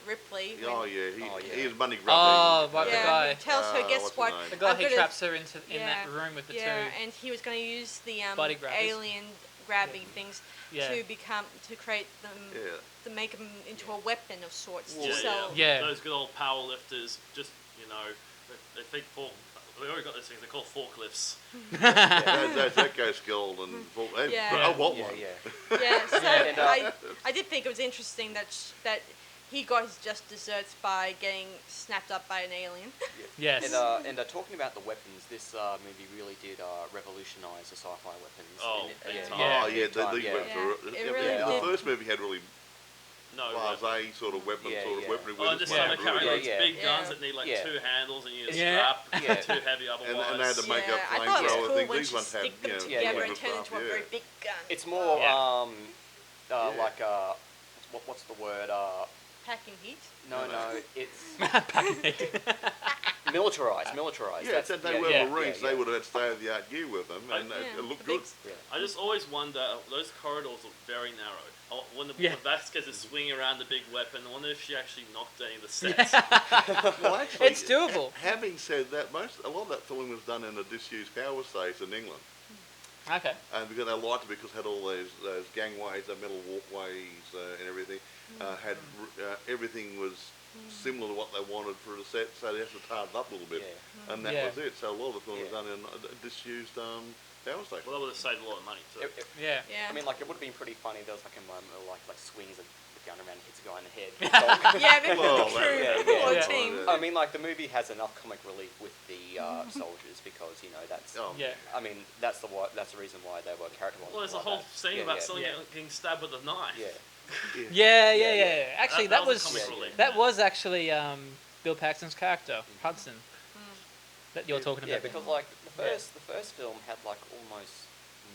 Speaker 1: Ripley.
Speaker 2: Oh
Speaker 1: when-
Speaker 2: yeah, he was money grubbing.
Speaker 3: Oh, right, the
Speaker 1: yeah,
Speaker 3: guy.
Speaker 1: who tells her, guess
Speaker 2: what's his
Speaker 1: what?
Speaker 2: name?
Speaker 3: The guy
Speaker 1: I'm
Speaker 3: who
Speaker 1: gonna-
Speaker 3: traps her in that
Speaker 1: Yeah,
Speaker 3: room with the
Speaker 1: yeah,
Speaker 3: two.
Speaker 1: and he was going to use the
Speaker 3: Body grabbers.
Speaker 1: alien grabbing things
Speaker 3: Yeah.
Speaker 1: to create them,
Speaker 2: Yeah.
Speaker 1: to make them into a weapon of sorts
Speaker 2: Well,
Speaker 1: to sell.
Speaker 3: Yeah.
Speaker 5: Those good old power lifters, just they think we already got those things. They're called forklifts.
Speaker 2: That goes gold and hey,
Speaker 1: Yeah.
Speaker 2: I want
Speaker 4: Yeah,
Speaker 2: one.
Speaker 4: yeah.
Speaker 1: Yeah, so
Speaker 4: And,
Speaker 1: I did think it was interesting that he got his just desserts by getting snapped up by an alien.
Speaker 3: Yes.
Speaker 4: And talking about the weapons, this movie really did revolutionise the sci-fi weapons.
Speaker 5: Oh,
Speaker 4: in
Speaker 5: big
Speaker 4: it.
Speaker 5: time.
Speaker 3: Yeah.
Speaker 2: Oh yeah,
Speaker 4: Big time,
Speaker 2: these
Speaker 4: yeah.
Speaker 2: weapons are.
Speaker 1: Yeah, it really
Speaker 2: the
Speaker 1: did.
Speaker 2: first movie had really
Speaker 5: No.
Speaker 2: blasé sort of weapon,
Speaker 4: Yeah,
Speaker 2: sort of
Speaker 4: yeah.
Speaker 2: weaponry.
Speaker 5: Oh,
Speaker 2: with
Speaker 5: and just
Speaker 2: this
Speaker 5: some
Speaker 2: one,
Speaker 5: of the carrying
Speaker 2: really.
Speaker 5: those
Speaker 4: Yeah.
Speaker 5: big
Speaker 1: Yeah.
Speaker 5: guns that need like
Speaker 4: Yeah.
Speaker 5: 2 handles and you need a
Speaker 3: Yeah.
Speaker 5: strap.
Speaker 4: Yeah.
Speaker 5: Too heavy otherwise.
Speaker 2: And they had to make
Speaker 1: Yeah,
Speaker 2: up
Speaker 1: I thought it was
Speaker 2: flamethrower
Speaker 1: cool
Speaker 2: things.
Speaker 1: when
Speaker 2: These
Speaker 1: she
Speaker 2: ones had,
Speaker 1: stick them
Speaker 2: you know,
Speaker 1: together
Speaker 2: different
Speaker 1: and turn
Speaker 2: stuff,
Speaker 1: into a
Speaker 2: yeah.
Speaker 1: very big gun.
Speaker 4: It's more
Speaker 3: Yeah.
Speaker 2: Yeah.
Speaker 4: like what's the word?
Speaker 1: Packing heat.
Speaker 4: No, it's
Speaker 3: Militarized.
Speaker 4: militarised.
Speaker 2: Yeah,
Speaker 4: That's-
Speaker 2: since they
Speaker 4: yeah,
Speaker 2: were
Speaker 4: yeah,
Speaker 2: Marines,
Speaker 4: yeah,
Speaker 2: they would have had state-of-the-art gear with them, and
Speaker 1: Yeah,
Speaker 2: it looked
Speaker 1: the
Speaker 2: good.
Speaker 1: big
Speaker 4: yeah.
Speaker 5: I just always wonder, those corridors look very narrow. When
Speaker 3: Yeah.
Speaker 5: Vasquez is swinging around the big weapon, I wonder if she actually knocked any of the sets.
Speaker 2: Well, actually,
Speaker 3: It's doable.
Speaker 2: Having said that, a lot of that filming was done in a disused power station in England,
Speaker 3: Okay.
Speaker 2: and because they liked it because it had all those gangways, the metal walkways, and everything. Everything was similar to what they wanted for the set, so they had to tart it up a little bit,
Speaker 4: Yeah.
Speaker 2: and that
Speaker 3: Yeah.
Speaker 2: was it. So a lot of the film was
Speaker 4: Yeah.
Speaker 2: done in a disused power station.
Speaker 5: Well, that would have saved a lot of money too.
Speaker 3: Yeah.
Speaker 1: Yeah.
Speaker 4: I mean, like, it would have been pretty funny. There was like a moment where like swings the gun around and hits a guy in the head.
Speaker 1: yeah, maybe
Speaker 2: Well,
Speaker 1: the crew
Speaker 4: yeah,
Speaker 1: or
Speaker 3: yeah.
Speaker 1: team.
Speaker 4: I mean, like, the movie has enough comic relief with the soldiers because that's.
Speaker 2: Oh,
Speaker 3: Yeah.
Speaker 4: I mean, that's the reason why they were characterized.
Speaker 5: Well, there's a
Speaker 4: like
Speaker 5: whole
Speaker 4: that.
Speaker 5: scene
Speaker 4: Yeah,
Speaker 5: about
Speaker 4: yeah.
Speaker 5: someone getting stabbed with a knife.
Speaker 4: Yeah.
Speaker 3: Yeah.
Speaker 4: Yeah.
Speaker 3: Actually,
Speaker 5: That
Speaker 3: that
Speaker 5: was a
Speaker 3: was
Speaker 5: comic relief.
Speaker 3: that was actually Bill Paxton's character, Hudson, that you're
Speaker 2: Yeah.
Speaker 3: talking
Speaker 4: Yeah,
Speaker 3: about.
Speaker 4: because like the first film had like almost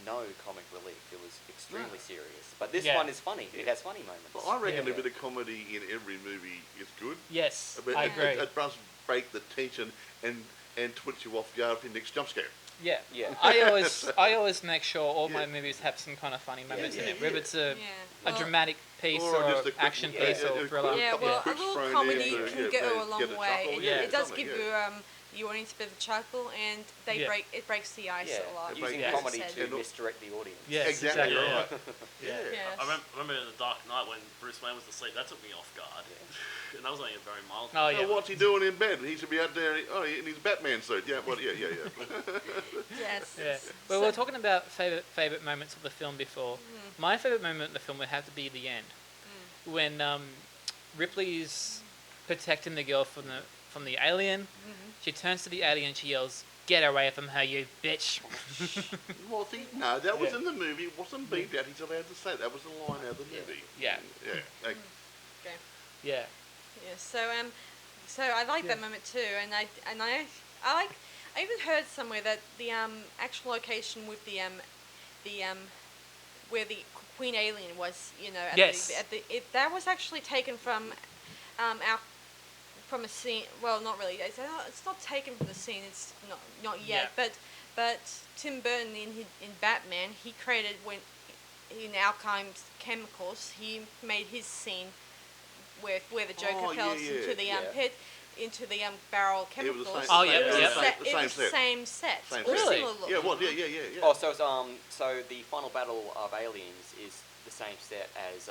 Speaker 4: no comic relief. It was extremely serious. But this
Speaker 3: Yeah.
Speaker 4: one is funny. It has funny moments.
Speaker 2: Well, I reckon
Speaker 3: Yeah.
Speaker 2: a bit of comedy in every movie is good.
Speaker 3: Yes,
Speaker 2: But
Speaker 3: I
Speaker 2: it-
Speaker 3: agree.
Speaker 2: It does break the tension and twitch you off guard for your next jump scare.
Speaker 3: Yeah.
Speaker 4: Yeah.
Speaker 3: I always make sure all my movies have some kind of funny moments in
Speaker 2: yeah,
Speaker 3: it, whether
Speaker 2: yeah.
Speaker 3: it's a
Speaker 1: Well,
Speaker 3: dramatic piece
Speaker 2: Or
Speaker 3: or,
Speaker 2: just a quick-
Speaker 3: action
Speaker 2: yeah,
Speaker 3: piece
Speaker 2: yeah,
Speaker 3: or
Speaker 2: a
Speaker 3: thriller.
Speaker 2: quick-
Speaker 1: Yeah,
Speaker 2: couple
Speaker 1: well,
Speaker 2: of
Speaker 1: a
Speaker 2: quips
Speaker 1: little
Speaker 2: thrown
Speaker 1: comedy
Speaker 2: in,
Speaker 1: can
Speaker 2: yeah,
Speaker 1: go a
Speaker 2: they
Speaker 1: long
Speaker 2: get a
Speaker 1: way.
Speaker 2: chuckle,
Speaker 1: It,
Speaker 2: yeah,
Speaker 1: it does
Speaker 2: something,
Speaker 1: give
Speaker 2: yeah.
Speaker 1: you audience a bit of a chuckle, and
Speaker 3: Yeah.
Speaker 1: it breaks the ice
Speaker 4: Yeah.
Speaker 1: a lot.
Speaker 4: Using
Speaker 3: Yeah.
Speaker 1: as I
Speaker 4: comedy
Speaker 1: said.
Speaker 4: to misdirect the audience.
Speaker 3: Yes,
Speaker 2: Exactly
Speaker 3: exactly.
Speaker 2: right.
Speaker 3: Yeah.
Speaker 1: Yes.
Speaker 5: I remember in The Dark Knight when Bruce Wayne was asleep, that took me off guard. And that was only a very mild.
Speaker 3: Oh,
Speaker 2: So
Speaker 3: yeah.
Speaker 2: what's he doing in bed? He should be out there. In his Batman suit. Yeah, well, yeah.
Speaker 1: Yes.
Speaker 3: Yeah. Well, we were talking about favorite moments of the film before. My favorite moment in the film would have to be the end, when Ripley's protecting the girl from the alien. She turns to the alien. She yells, "Get away from her, you bitch!"
Speaker 2: Well, see, no, that was in the movie. It wasn't beeped out. He's allowed to say that. Was a line out of the movie.
Speaker 3: Yeah.
Speaker 2: Yeah. Like,
Speaker 1: Okay.
Speaker 3: Yeah.
Speaker 1: Yeah. So I like that moment too, and I like. I even heard somewhere that the actual location with the where the Queen Alien was, at
Speaker 3: Yes.
Speaker 1: that was actually taken from from a scene. Well, not really. It's not taken from the scene. It's not yet.
Speaker 3: Yeah.
Speaker 1: But Tim Burton in Batman, he created when in Alchemist Chemicals, he made his scene where the Joker
Speaker 2: Oh,
Speaker 1: fell
Speaker 2: yeah,
Speaker 1: into the
Speaker 4: yeah.
Speaker 1: pit. Into the barrel
Speaker 2: It was the
Speaker 1: chemicals.
Speaker 2: same-
Speaker 3: Oh, yeah,
Speaker 1: It was
Speaker 3: yeah.
Speaker 1: the
Speaker 2: Same set.
Speaker 1: same set.
Speaker 2: Same
Speaker 1: Or
Speaker 2: set.
Speaker 3: Really?
Speaker 1: similar look.
Speaker 2: yeah, well, yeah.
Speaker 4: Oh, so it's, so the final battle of Aliens is the same set as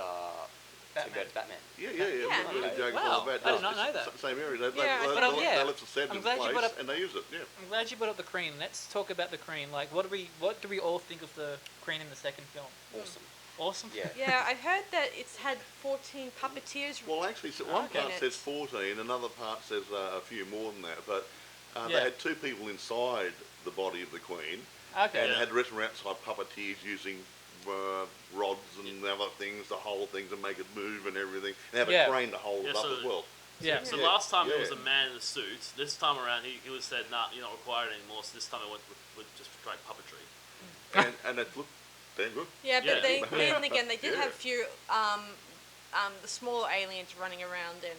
Speaker 3: Batman.
Speaker 4: go to Batman.
Speaker 2: Yeah.
Speaker 1: Yeah.
Speaker 2: The joke is
Speaker 3: Wow,
Speaker 2: all about
Speaker 3: I did not know that.
Speaker 2: Same area.
Speaker 1: Yeah, I
Speaker 3: But, yeah,
Speaker 2: They left the set
Speaker 3: I'm
Speaker 2: in
Speaker 3: glad you
Speaker 2: place
Speaker 3: brought up-
Speaker 2: and they use it. Yeah.
Speaker 3: I'm glad you brought up the Queen. Let's talk about the Queen. Like, what do we all think of the Queen in the second film?
Speaker 4: Awesome.
Speaker 3: Awesome.
Speaker 4: Yeah.
Speaker 1: Yeah, I heard that it's had 14 puppeteers.
Speaker 2: Well, actually, one
Speaker 3: Okay.
Speaker 2: part says 14, another part says a few more than that. But
Speaker 3: Yeah.
Speaker 2: they had 2 people inside the body of the Queen,
Speaker 3: Okay.
Speaker 2: and
Speaker 5: Yeah.
Speaker 2: they had the rest were outside puppeteers using rods and other things to hold things and make it move and everything. And have
Speaker 3: Yeah.
Speaker 2: a crane to hold it
Speaker 5: Yeah,
Speaker 2: up
Speaker 5: so-
Speaker 2: as well.
Speaker 3: Yeah.
Speaker 5: So
Speaker 2: Yeah,
Speaker 5: last time it was
Speaker 2: yeah.
Speaker 5: a man in a suit. This time around, he was said, "Nah, you're not required anymore." So this time it went with just straight puppetry.
Speaker 2: And it looked damn good.
Speaker 1: Yeah, but
Speaker 5: Yeah.
Speaker 1: then again, they did
Speaker 2: Yeah.
Speaker 1: have a few the smaller aliens running around and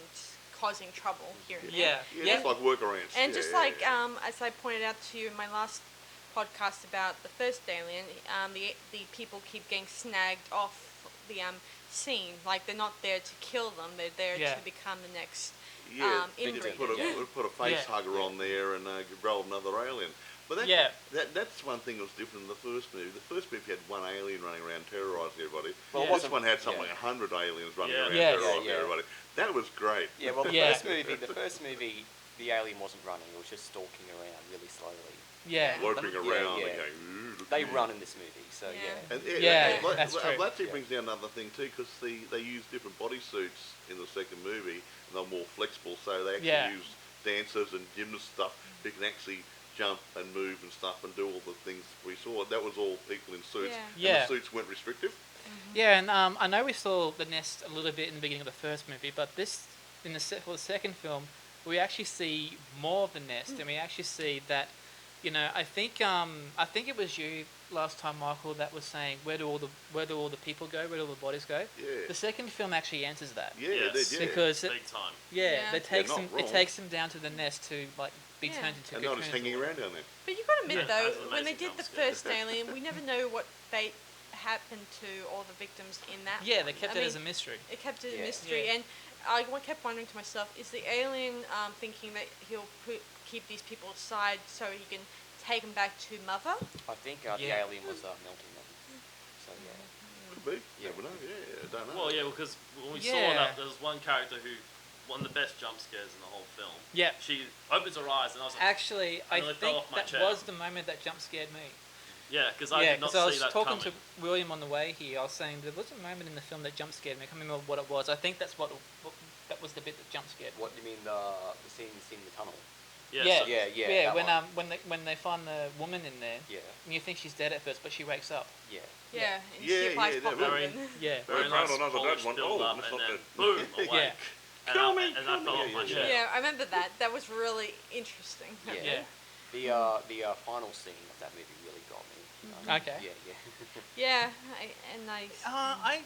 Speaker 1: causing trouble here and there.
Speaker 3: Yeah.
Speaker 2: Yeah, it's like workarounds.
Speaker 1: And
Speaker 2: Yeah,
Speaker 1: just
Speaker 2: yeah,
Speaker 1: like
Speaker 2: yeah.
Speaker 1: as I pointed out to you in my last podcast about the first alien, the people keep getting snagged off the scene. Like they're not there to kill them; they're there
Speaker 3: Yeah.
Speaker 1: to become the next
Speaker 2: Yeah,
Speaker 1: inbreeding.
Speaker 2: put a face
Speaker 3: Yeah.
Speaker 2: hugger on there and roll another alien. But
Speaker 3: Yeah.
Speaker 2: that's one thing that was different in the first movie. The first movie had one alien running around terrorising everybody.
Speaker 4: Well,
Speaker 3: Yeah.
Speaker 2: This one had something
Speaker 4: yeah.
Speaker 2: like 100 aliens running
Speaker 5: Yeah.
Speaker 2: around
Speaker 3: Yeah.
Speaker 2: terrorising
Speaker 4: Yeah.
Speaker 2: everybody. That was great.
Speaker 4: Yeah, well, the
Speaker 3: Yeah.
Speaker 4: first movie, the alien wasn't running; it was just stalking around really slowly.
Speaker 3: Yeah.
Speaker 2: Loping
Speaker 4: Yeah,
Speaker 2: around
Speaker 4: yeah.
Speaker 2: and going, "Ooh, look
Speaker 4: They
Speaker 2: at
Speaker 4: run
Speaker 2: you."
Speaker 4: in this movie, so
Speaker 1: Yeah.
Speaker 4: yeah.
Speaker 2: And
Speaker 3: Yeah,
Speaker 2: that
Speaker 3: that's true.
Speaker 2: actually
Speaker 4: Yeah.
Speaker 2: brings down another thing too, because they use different bodysuits in the second movie, and they're more flexible, so they actually
Speaker 3: Yeah.
Speaker 2: use dancers and gymnast stuff who can actually jump and move and stuff and do all the things we saw. That was all people in suits,
Speaker 1: Yeah.
Speaker 2: and
Speaker 3: Yeah.
Speaker 2: the suits weren't restrictive.
Speaker 3: Yeah, and I know we saw the nest a little bit in the beginning of the first movie, but for the second film, we actually see more of the nest, and we actually see that, I think it was you last time, Michael, that was saying where do all the people go, where do all the bodies go.
Speaker 2: Yeah,
Speaker 3: The second film actually answers that.
Speaker 2: yeah, they
Speaker 5: Yes.
Speaker 2: did. Yeah.
Speaker 3: Because
Speaker 5: Big time.
Speaker 1: Yeah.
Speaker 3: it takes
Speaker 2: not
Speaker 3: them
Speaker 2: wrong.
Speaker 3: It takes them down to the nest to like be
Speaker 1: Yeah.
Speaker 3: turned into
Speaker 2: and they're just
Speaker 3: cocoons.
Speaker 2: hanging around down there.
Speaker 1: But you got to admit
Speaker 5: Yeah.
Speaker 1: though,
Speaker 5: That's an
Speaker 1: when they
Speaker 5: amazing
Speaker 1: did the
Speaker 5: jump scare.
Speaker 1: first alien, we never know what fate happened to all the victims in that.
Speaker 3: Yeah,
Speaker 1: one.
Speaker 3: they kept
Speaker 1: I
Speaker 3: it as a
Speaker 1: mean,
Speaker 3: mystery.
Speaker 1: It kept it a
Speaker 4: Yeah.
Speaker 1: mystery,
Speaker 3: Yeah.
Speaker 1: and I kept wondering to myself: is the alien thinking that he'll keep these people aside so he can take them back to Mother?
Speaker 4: I think the
Speaker 3: Yeah.
Speaker 4: alien was melting them. So yeah.
Speaker 2: Could be.
Speaker 4: Yeah.
Speaker 2: Never know. Yeah, I don't know.
Speaker 5: Well, yeah, because when we saw
Speaker 3: Yeah.
Speaker 5: that, there was one character who, one of the best jump scares in the whole film.
Speaker 3: Yeah.
Speaker 5: She opens her eyes, and I was like,
Speaker 3: Actually, I
Speaker 5: nearly fell
Speaker 3: think
Speaker 5: off my
Speaker 3: that
Speaker 5: chair.
Speaker 3: was the moment that jump scared me.
Speaker 5: yeah, because I
Speaker 3: Yeah,
Speaker 5: did not
Speaker 3: because I
Speaker 5: see
Speaker 3: was
Speaker 5: that
Speaker 3: talking
Speaker 5: coming.
Speaker 3: to William on the way here. I was saying there was a moment in the film that jump scared me. I can't remember what it was. I think that's what that was the bit that jump scared me.
Speaker 4: What do you mean the scene in the tunnel?
Speaker 5: Yeah,
Speaker 3: Yeah.
Speaker 5: so-
Speaker 4: Yeah. that one.
Speaker 3: When they find the woman in there,
Speaker 4: Yeah.
Speaker 3: and you think she's dead at first, but she wakes up.
Speaker 4: Yeah.
Speaker 1: Yeah, and
Speaker 2: Yeah,
Speaker 1: she applies
Speaker 2: yeah,
Speaker 1: pop
Speaker 2: that
Speaker 5: very-
Speaker 1: open.
Speaker 3: Yeah.
Speaker 5: very
Speaker 2: Very
Speaker 5: nice
Speaker 2: proud of another
Speaker 5: polished
Speaker 2: one.
Speaker 5: build
Speaker 2: Oh,
Speaker 5: up,
Speaker 2: that's
Speaker 5: and
Speaker 2: not
Speaker 5: then
Speaker 2: good.
Speaker 5: boom, awake.
Speaker 3: Yeah.
Speaker 5: And
Speaker 2: Kill
Speaker 5: I,
Speaker 2: me,
Speaker 5: and I
Speaker 2: kill
Speaker 5: fell
Speaker 2: me.
Speaker 5: off my
Speaker 2: Yeah,
Speaker 5: chair.
Speaker 1: Yeah, I remember that. That was really interesting.
Speaker 4: Yeah.
Speaker 3: Yeah.
Speaker 4: The final scene of that movie really got me.
Speaker 3: Okay.
Speaker 4: Yeah.
Speaker 1: Yeah, and I.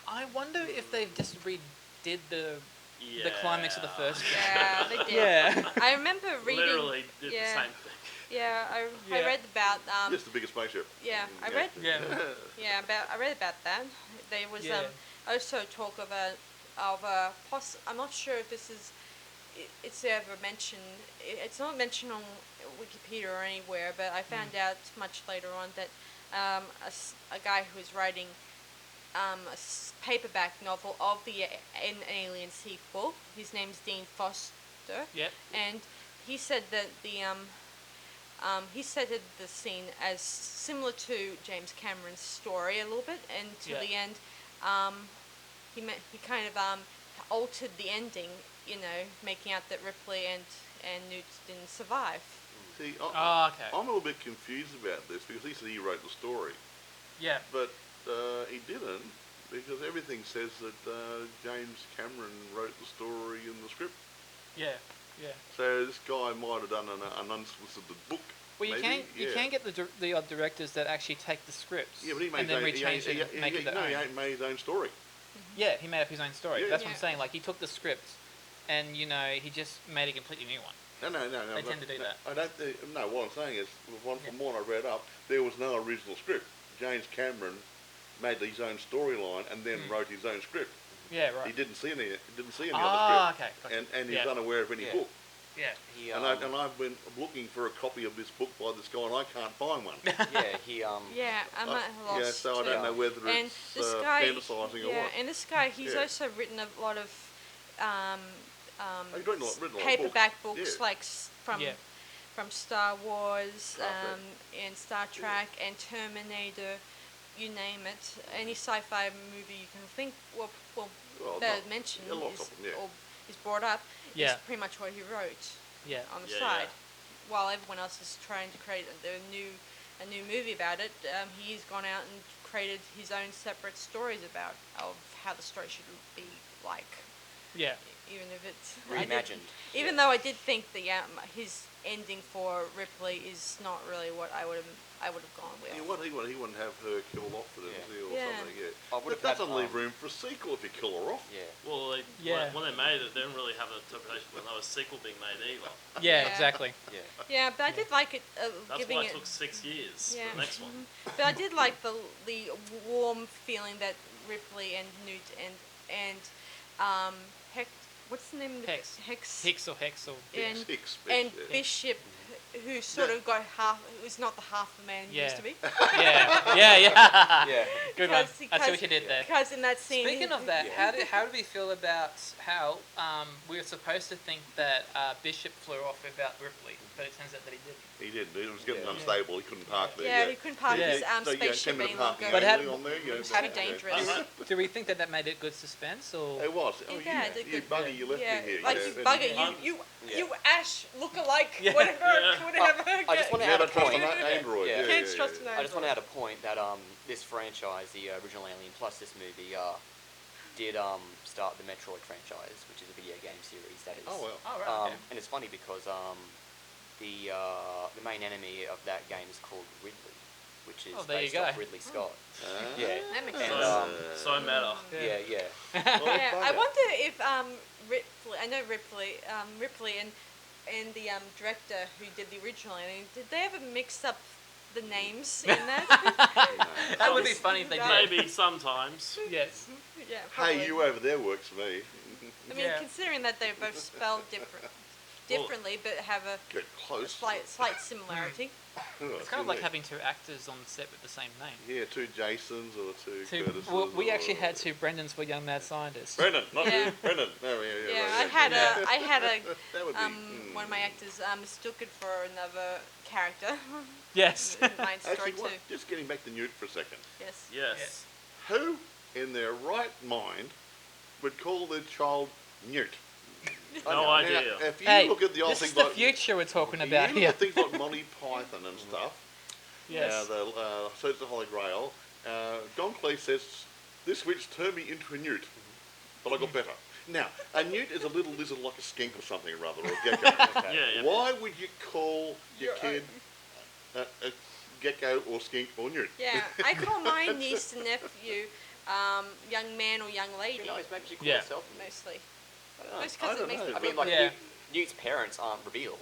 Speaker 3: I wonder if they've just redid the
Speaker 5: Yeah.
Speaker 3: climax of the first film.
Speaker 1: Yeah, they did.
Speaker 3: Yeah.
Speaker 1: I remember reading.
Speaker 5: Literally did
Speaker 1: yeah.
Speaker 5: the same thing.
Speaker 1: Yeah, I
Speaker 3: Yeah.
Speaker 1: read about
Speaker 2: Just the biggest spaceship.
Speaker 1: yeah, I read
Speaker 3: Yeah.
Speaker 1: I read about that. There was
Speaker 3: Yeah.
Speaker 1: also talk of a I'm not sure if this is it's ever mentioned. It's not mentioned on Wikipedia or anywhere, but I found out much later on that a guy who was writing paperback novel of an Alien sequel. His name's Dean Foster,
Speaker 3: Yep.
Speaker 1: and he said that he said that the scene as similar to James Cameron's story a little bit, and to
Speaker 3: Yeah.
Speaker 1: the end, he kind of altered the ending, making out that Ripley and Newt didn't survive.
Speaker 2: See,
Speaker 3: Oh, okay.
Speaker 2: I'm a little bit confused about this because he said he wrote the story,
Speaker 3: Yeah.
Speaker 2: but he didn't because everything says that James Cameron wrote the story in the script.
Speaker 3: Yeah. Yeah.
Speaker 2: So this guy might have done an unsolicited book.
Speaker 3: Well, you
Speaker 2: maybe?
Speaker 3: can get the odd directors that actually take the scripts
Speaker 2: Yeah, but he made
Speaker 3: and then
Speaker 2: his own,
Speaker 3: rechange it and make it their
Speaker 2: he
Speaker 3: own.
Speaker 2: ain't made his own story.
Speaker 3: Yeah, he made up his own story.
Speaker 2: Yeah.
Speaker 3: That's what I'm
Speaker 1: Yeah.
Speaker 3: saying. Like, he took the script and, he just made a completely new one.
Speaker 2: No.
Speaker 3: They tend to do that.
Speaker 2: I don't think, no, what I'm saying is, from
Speaker 3: Yeah.
Speaker 2: what I read up, there was no original script. James Cameron made his own storyline and then wrote his own script.
Speaker 3: Yeah, right.
Speaker 2: He didn't see any other
Speaker 3: Ah,
Speaker 2: script.
Speaker 3: okay. Gotcha.
Speaker 2: And he's
Speaker 3: Yeah.
Speaker 2: unaware of any
Speaker 4: Yeah.
Speaker 2: book.
Speaker 3: Yeah.
Speaker 4: He
Speaker 2: And I've been looking for a copy of this book by this guy, and I can't find one.
Speaker 4: yeah, he
Speaker 1: Yeah, I'm at a loss.
Speaker 2: Yeah, so I
Speaker 1: too.
Speaker 2: don't know whether
Speaker 1: And
Speaker 2: it's
Speaker 1: this guy,
Speaker 2: fantasising or
Speaker 1: yeah,
Speaker 2: what.
Speaker 1: and this guy, he's
Speaker 2: Yeah.
Speaker 1: also written a lot of
Speaker 2: He's written a lot of
Speaker 1: paperback
Speaker 2: books,
Speaker 1: books
Speaker 2: yeah.
Speaker 1: like from Star Wars
Speaker 2: Star Trek.
Speaker 1: and Star Trek and Terminator, you name it. Any sci-fi movie you can think,
Speaker 2: Well,
Speaker 1: that
Speaker 2: not-
Speaker 1: mentioned
Speaker 2: a lot
Speaker 1: is,
Speaker 2: of them, yeah.
Speaker 1: or is brought up
Speaker 3: Yeah.
Speaker 1: is pretty much what he wrote
Speaker 3: Yeah.
Speaker 1: on the
Speaker 5: Yeah,
Speaker 1: side.
Speaker 5: yeah.
Speaker 1: While everyone else is trying to create a new movie about it, he's gone out and created his own separate stories of how the story should be like.
Speaker 3: Yeah.
Speaker 1: Even if it's
Speaker 4: reimagined.
Speaker 1: even though I did think his ending for Ripley is not really what I would have gone with.
Speaker 2: He wouldn't have her killed off for them, or
Speaker 1: Yeah.
Speaker 2: something, yeah.
Speaker 4: I
Speaker 2: But
Speaker 4: would
Speaker 2: it
Speaker 4: have
Speaker 2: doesn't
Speaker 4: had,
Speaker 2: leave room for a sequel if you kill her off.
Speaker 4: Yeah.
Speaker 5: Well, when they made it, they didn't really have an interpretation when there was a sequel being made either.
Speaker 3: Yeah,
Speaker 1: Yeah.
Speaker 3: exactly.
Speaker 4: Yeah.
Speaker 1: Yeah, but I did like it.
Speaker 5: That's
Speaker 1: Giving
Speaker 5: why it
Speaker 1: it.
Speaker 5: took 6 years
Speaker 1: Yeah.
Speaker 5: for the next one.
Speaker 1: But I did like the warm feeling that Ripley and Newt and Hex. What's the name of the
Speaker 3: Hex.
Speaker 1: Hex
Speaker 3: Hicks or Hex or
Speaker 1: and
Speaker 2: Hicks,
Speaker 1: and
Speaker 2: yeah.
Speaker 1: Bishop, who sort of got half. Who's not the half the man he
Speaker 3: Yeah.
Speaker 1: used to be.
Speaker 3: yeah.
Speaker 4: Yeah.
Speaker 3: Good one.
Speaker 1: Because-
Speaker 3: I see what you did there.
Speaker 1: Because in that scene.
Speaker 3: Speaking of that,
Speaker 4: Yeah.
Speaker 3: how do we feel about how we were supposed to think that Bishop flew off without Ripley, but it turns out that he didn't.
Speaker 2: He didn't. It was getting
Speaker 4: Yeah.
Speaker 2: unstable. He couldn't park there.
Speaker 1: Yeah, he couldn't park
Speaker 3: Yeah.
Speaker 1: his
Speaker 2: So,
Speaker 1: spaceship
Speaker 2: 10-minute
Speaker 1: any
Speaker 2: parking
Speaker 1: longer.
Speaker 3: But how-
Speaker 2: only on there,
Speaker 1: It was
Speaker 2: so-
Speaker 1: too dangerous.
Speaker 3: Do we think that made it good suspense or?
Speaker 2: It was. Oh,
Speaker 1: Yeah, it did
Speaker 2: you
Speaker 1: good.
Speaker 2: bugger, you left
Speaker 1: Yeah,
Speaker 2: me here.
Speaker 1: like
Speaker 2: yeah.
Speaker 1: you
Speaker 2: And-
Speaker 1: bugger, you
Speaker 4: Yeah.
Speaker 1: Ash look-alike,
Speaker 3: Yeah.
Speaker 1: whatever.
Speaker 4: I just want to add
Speaker 2: Never
Speaker 4: a
Speaker 2: trust
Speaker 4: point.
Speaker 2: an Android.
Speaker 4: Yeah.
Speaker 2: Yeah,
Speaker 1: Can't
Speaker 2: yeah,
Speaker 1: trust
Speaker 2: yeah.
Speaker 1: an
Speaker 4: I just want to
Speaker 1: Android.
Speaker 4: add a point that this franchise, the original Alien plus this movie, did start the Metroid franchise, which is a video game series that is.
Speaker 2: Oh, well.
Speaker 3: Oh, right. Okay.
Speaker 4: And it's funny because the main enemy of that game is called Ridley, which is
Speaker 3: Oh, there you
Speaker 4: based off
Speaker 3: go.
Speaker 4: Ridley Scott.
Speaker 2: Ah.
Speaker 4: Yeah.
Speaker 1: That makes
Speaker 4: And,
Speaker 1: sense.
Speaker 5: So meta.
Speaker 4: Yeah, yeah.
Speaker 2: Well,
Speaker 1: Yeah, I
Speaker 2: bugger.
Speaker 1: wonder if Ripley, I know Ripley and the director who did the original Alien, did they ever mix up the names in that?
Speaker 3: That would be funny if they did.
Speaker 5: Maybe sometimes.
Speaker 3: Yes.
Speaker 1: Yeah, probably.
Speaker 2: Hey, you over there works for me.
Speaker 1: I mean,
Speaker 3: Yeah.
Speaker 1: considering that they're both spelled differently, but have a
Speaker 2: Get close.
Speaker 1: slight similarity.
Speaker 3: It's kind of like having two actors on set with the same name.
Speaker 2: Yeah, two Jasons or two Curtises.
Speaker 3: Well, we
Speaker 2: or-
Speaker 3: actually had two Brendans for Young Mad Scientists.
Speaker 2: Brendan, not
Speaker 1: Yeah.
Speaker 2: you. Brendan. No, yeah,
Speaker 1: Yeah,
Speaker 2: right,
Speaker 1: I had a
Speaker 2: That would be.
Speaker 1: one of my actors mistook it for another character.
Speaker 3: Yes.
Speaker 1: Mine story
Speaker 2: Actually,
Speaker 1: too.
Speaker 2: what, just getting back to Newt for a second.
Speaker 1: Yes.
Speaker 5: Yes.
Speaker 2: Who in their right mind would call their child Newt?
Speaker 5: No idea.
Speaker 2: Now, if you
Speaker 3: Hey,
Speaker 2: look at the old
Speaker 3: this is
Speaker 2: things
Speaker 3: the
Speaker 2: like
Speaker 3: future we're talking
Speaker 2: you
Speaker 3: about
Speaker 2: look
Speaker 3: here.
Speaker 2: at things like Monty Python and stuff.
Speaker 3: Yes.
Speaker 2: The Search of the Holy Grail. Don Cleese says, "This witch turned me into a newt, but I got better." Now, a newt is a little lizard like a skink or something or other, or a gecko.
Speaker 4: Okay.
Speaker 5: Yeah, yeah.
Speaker 2: Why would you call your
Speaker 1: Your
Speaker 2: kid a gecko or skink or newt?
Speaker 1: Yeah, I call my niece and nephew young man or young lady,
Speaker 4: Who knows? Maybe she called
Speaker 3: Yeah.
Speaker 4: herself.
Speaker 1: mostly.
Speaker 2: I don't know.
Speaker 1: Just 'cause
Speaker 2: I
Speaker 1: it
Speaker 2: don't
Speaker 1: makes
Speaker 2: know.
Speaker 1: me
Speaker 4: I mean, like
Speaker 3: Yeah.
Speaker 4: Newt's parents aren't revealed.